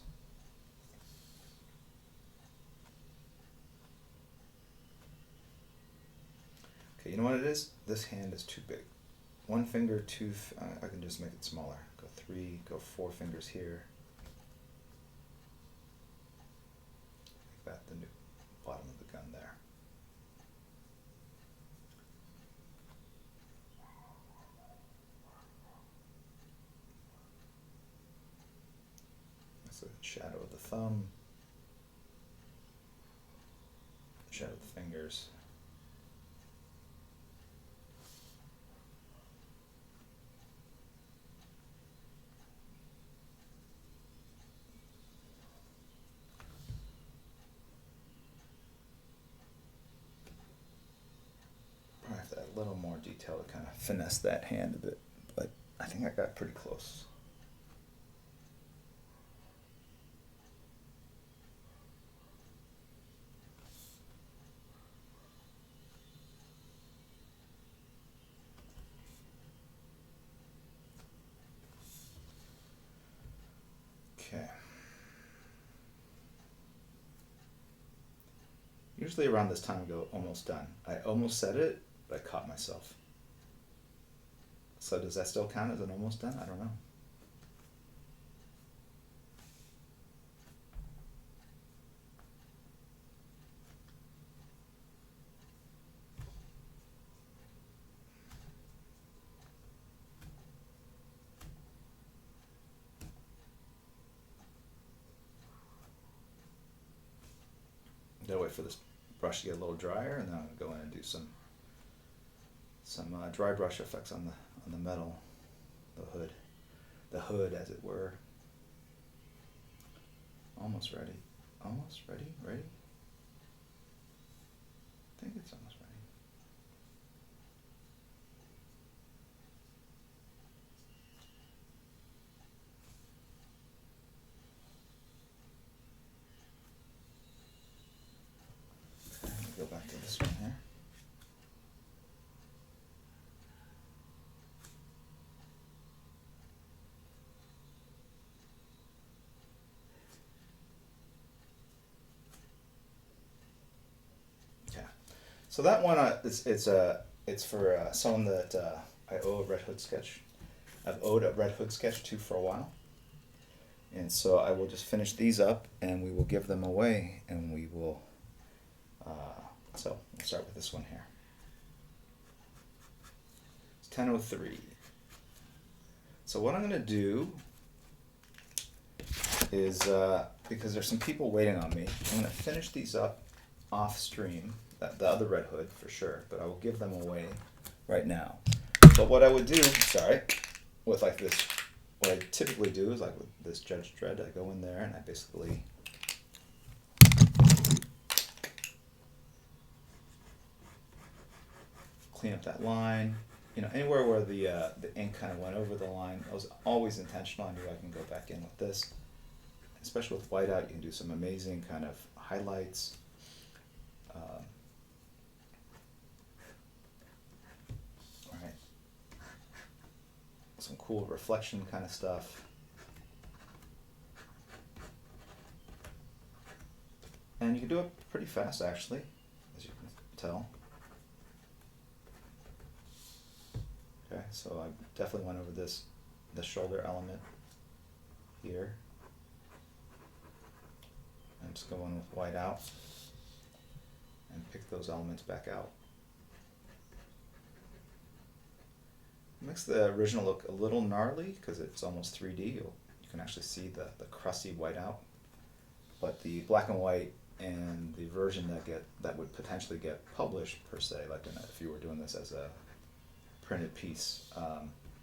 Okay, you know what it is? This hand is too big. One finger, I can just make it smaller. Go 3, go 4 fingers here. Make that the new bottom of the gun there. That's the shadow of the thumb. Shadow of the fingers. little more detail to kind of finesse that hand a bit, but I think I got pretty close. Okay. Usually around this time I go almost done. I almost said it, but I caught myself. So does that still count as an almost done? I don't know. Gotta wait for this brush to get a little drier, and then I'm gonna go in and do some dry brush effects on the metal, the hood as it were. Almost ready. Almost ready. Ready. I think it's almost ready. Go back to this one here. Okay, so that one it's for someone that I owe a Red Hood sketch. I've owed a Red Hood sketch to for a while, and so I will just finish these up, and we will give them away, and we will. So we'll start with this one here. It's 10:03. So what I'm going to do is, because there's some people waiting on me, I'm going to finish these up off stream, the other Red Hood for sure, but I will give them away right now. But what I would do, with like this, what I typically do is like with this Judge Dredd, I go in there and I basically clean up that line. You know, anywhere where the ink kind of went over the line, I was always intentional. I knew I can go back in with this. Especially with whiteout, you can do some amazing kind of highlights. Alright. Some cool reflection kind of stuff. And you can do it pretty fast actually, as you can tell. Okay, so I definitely went over the shoulder element here. I'm just going with white out and pick those elements back out. Makes the original look a little gnarly because it's almost 3D. You can actually see the crusty white out. But the black and white and the version that would potentially get published per se, like if you were doing this as a printed piece,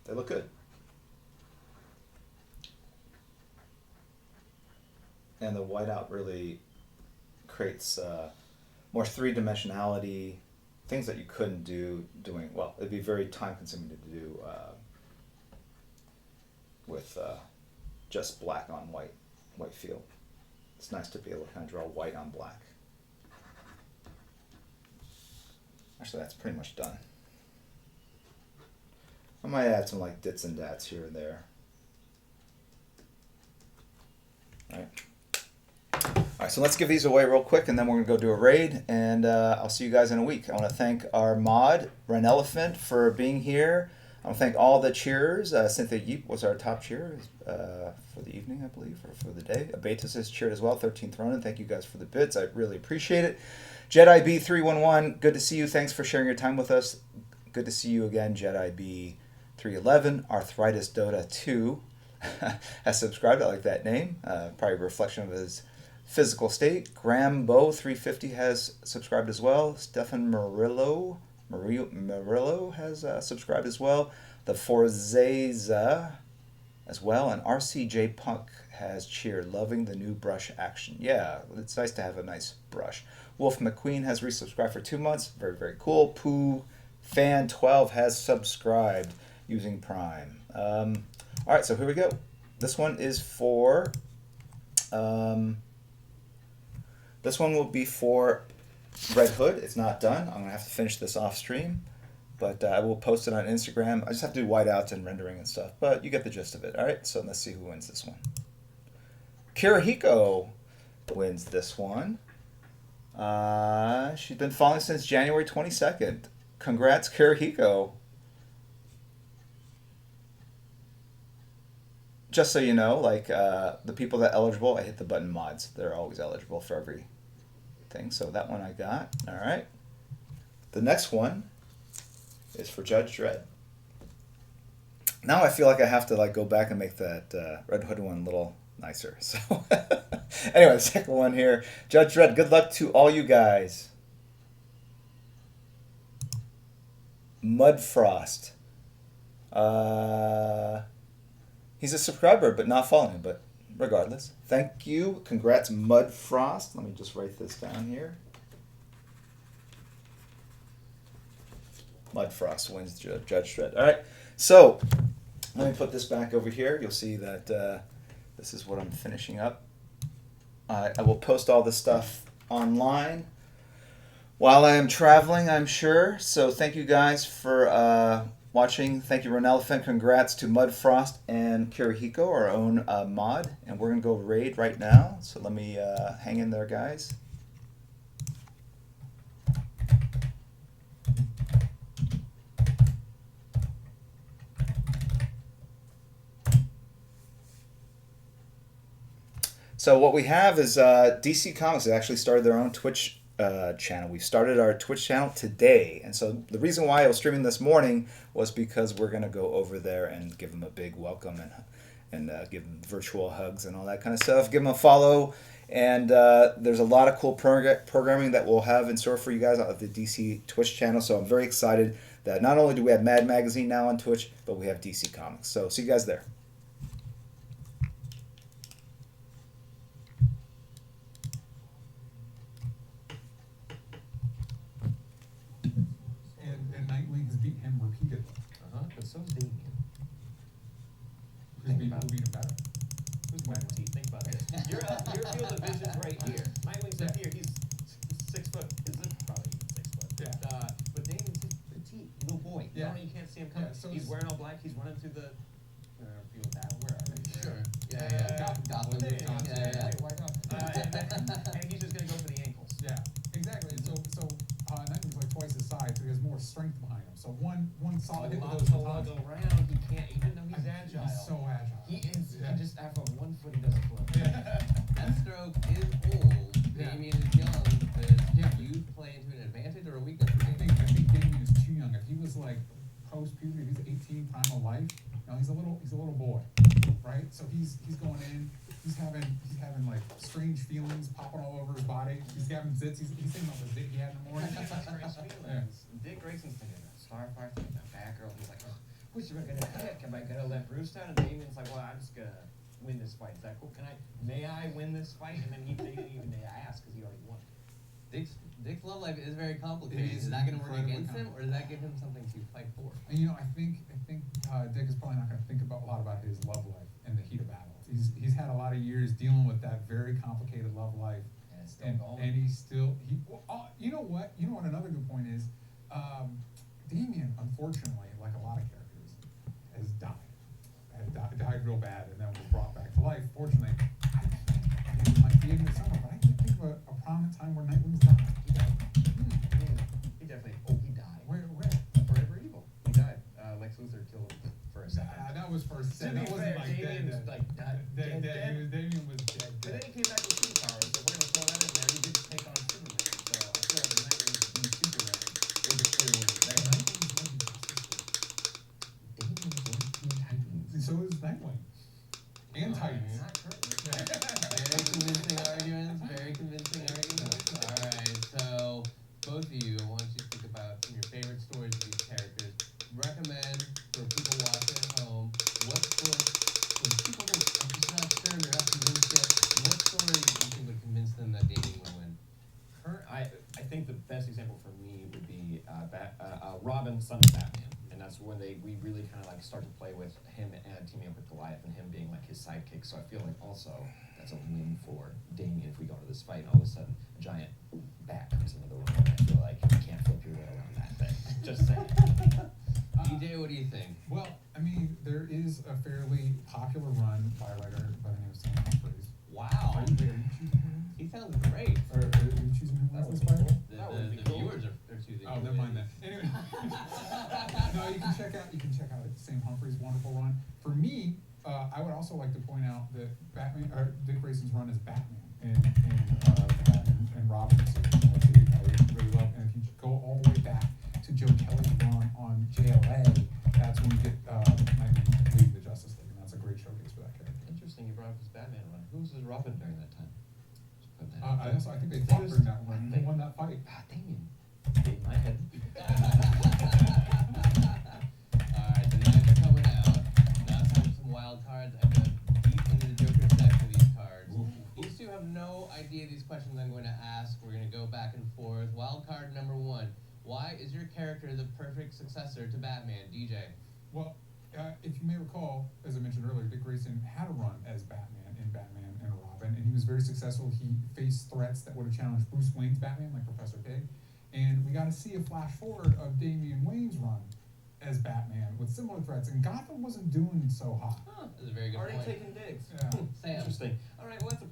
they look good. And the whiteout really creates more three-dimensionality, things that you couldn't do doing, well, it'd be very time-consuming to do with just black on white field. It's nice to be able to kind of draw white on black. Actually, that's pretty much done. I might add some like dits and dats here and there. Alright, so let's give these away real quick, and then we're going to go do a raid, and I'll see you guys in a week. I want to thank our mod, Ren Elephant, for being here. I want to thank all the cheerers. Cynthia Yeep was our top cheerer for the evening, I believe, or for the day. Abetus has cheered as well, 13th Ronin. Thank you guys for the bits. I really appreciate it. Jedi B311, good to see you. Thanks for sharing your time with us. Good to see you again, Jedi B311. Arthritis Dota 2 has subscribed. I like that name. Probably a reflection of his physical state. Grambo 350 has subscribed as well. Stefan Murillo has subscribed as well. The Forzeza as well. And RCJ Punk has cheered, loving the new brush action. Yeah, it's nice to have a nice brush. Wolf McQueen has resubscribed for 2 months. Very, very cool. Pooh Fan12 has subscribed using Prime. All right, so here we go. This one is for. This one will be for Red Hood. It's not done. I'm gonna have to finish this off stream, but I will post it on Instagram. I just have to do whiteouts and rendering and stuff, but you get the gist of it. All right, so let's see who wins this one. Kirihiko wins this one. She's been following since January 22nd. Congrats, Kirihiko. Just so you know, like the people that are eligible, I hit the button mods. They're always eligible for every thing. So that one I got. All right. The next one is for Judge Dredd. Now I feel like I have to like go back and make that Red Hood one a little nicer. So anyway, the second one here, Judge Dredd. Good luck to all you guys. Mudfrost. He's a subscriber, but not following. But regardless, thank you. Congrats, Mudfrost. Let me just write this down here. Mudfrost wins Judge Dredd. All right, so let me put this back over here. You'll see that this is what I'm finishing up. I will post all this stuff online while I am traveling, I'm sure. So thank you guys for watching. Thank you, Renelephant. Congrats to Mudfrost and Kirihiko, our own mod. And we're going to go raid right now. So let me hang in there, guys. So what we have is DC Comics has actually started their own Twitch channel. We started our Twitch channel today, and so the reason why I was streaming this morning was because we're gonna go over there and give them a big welcome and give them virtual hugs and all that kind of stuff. Give them a follow, and there's a lot of cool programming that we'll have in store for you guys on the DC Twitch channel. So I'm very excited that not only do we have Mad Magazine now on Twitch, but we have DC Comics. So see you guys there. So's Damien. Who beat him better? Who's Whack Teeth? Think about this. Your field of vision's right here. Nightwing's up here. He's 6 foot. Isn't probably 6 foot. Yeah. But Damien's just petite, little boy. Yeah. You can't see him coming. Yeah, so he's wearing all black. He's running through the field battle. Where are they? Sure. Gotham. Yeah. Why not? And he's just gonna go for the ankles. Yeah, exactly. So Nightwing's like twice his size, so he has more strength behind him. So one solid hit with those To lug around, he can't. Even though he's agile. He's so agile. He is. Yeah. He just after 1 foot, he doesn't flip. Deathstroke is old. Yeah. Damien is young. Does Yeah. youth play into an advantage or a weakness for I Damien? think Damien is too young. If he was like post puberty, if he's 18, prime of life, he's a little boy, right? So he's going in. He's having like strange feelings popping all over his body. He's having zits. He's thinking about the zit he had in the morning. Strange feelings. Dick Grayson's thinking about Starfire, thinking about Batgirl. He's like, oh, which am I gonna pick? Am I gonna let Bruce down? And Damien's like, well, I'm just gonna win this fight. Is that cool? May I win this fight? And then they didn't even ask because he already won. Dick's love life is very complicated. It is Is that going to work incredibly against him, or does that give him something to fight for? And I think Dick is probably not going to think a lot about his love life in the heat of battle. He's had a lot of years dealing with that very complicated love life, And it's still going. and he's still you know what another good point is, Damien, unfortunately, like a lot of characters, has died real bad and then was brought back to life. Fortunately, I think it might be in the summer, but I can't think of a prominent time where Nightwing's died. He died. He definitely. Oh, he died. Where? Forever Evil. He died. Lex Luthor killed him for a second. That was for a To second. be That wasn't fair, like Damien was dead. like dead. Damien was dead. But then he came back with superpowers, so we're gonna throw that in there. He did take on Superman, so I feel like the Nightwing being Superman is a clear winner there. So is Nightwing. And Titans. Not currently. Very convincing arguments. Alright, so both of you, I want you to think about some of your favorite stories of these characters. Recommend for people watching at home, what story, when people are just not sure, they're not convinced yet, what story do you think would convince them that Damien will win? I think the best example for me would be Robin's kind of like start to play with him and teaming up with Goliath and him being like his sidekick. So I feel like also that's a win for Damien if we go to this fight and all of a sudden a giant bat comes into the room. And I feel like you can't flip your way around that thing. Just saying. DJ, what do you think? Well, I mean, there is a fairly popular run by a writer by the name of Sam Humphries. Wow. Are you choosing him? He sounds great. Or are you choosing him That as would this be fight? cool. The, That would be the cool. viewers are choosing. Oh, never mind that. Anyway, no, you can check out Sam Humphries' wonderful run. For me, I would also like to point out that Dick Grayson's run as Batman in Batman and Robin series, I really love. And if you go all the way back to Joe Kelly's run on JLA, that's when you get Nightwing leave the Justice League, and that's a great showcase for that character. Interesting you brought up his Batman run. Who was his Robin during that time? Just putting that out there. I think they fought during that run. Who won that fight? Ah, Damien. In my head. Alright, the knives are coming out. Now it's time for some wild cards. I'm gonna deep into the Joker stack for these cards. These two have no idea these questions I'm going to ask. We're gonna go back and forth. Wild card number 1. Why is your character the perfect successor to Batman, DJ? Well, if you may recall, as I mentioned earlier, Dick Grayson had a run as Batman in Batman and Robin, and he was very successful. He faced threats that would have challenged Bruce Wayne's Batman, like Professor Pig. And we got to see a flash forward of Damian Wayne's run as Batman with similar threats, and Gotham wasn't doing so hot. Huh, that's a very good Already point. taking digs. Yeah. Sam. Interesting. All right, well, that's a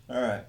All right.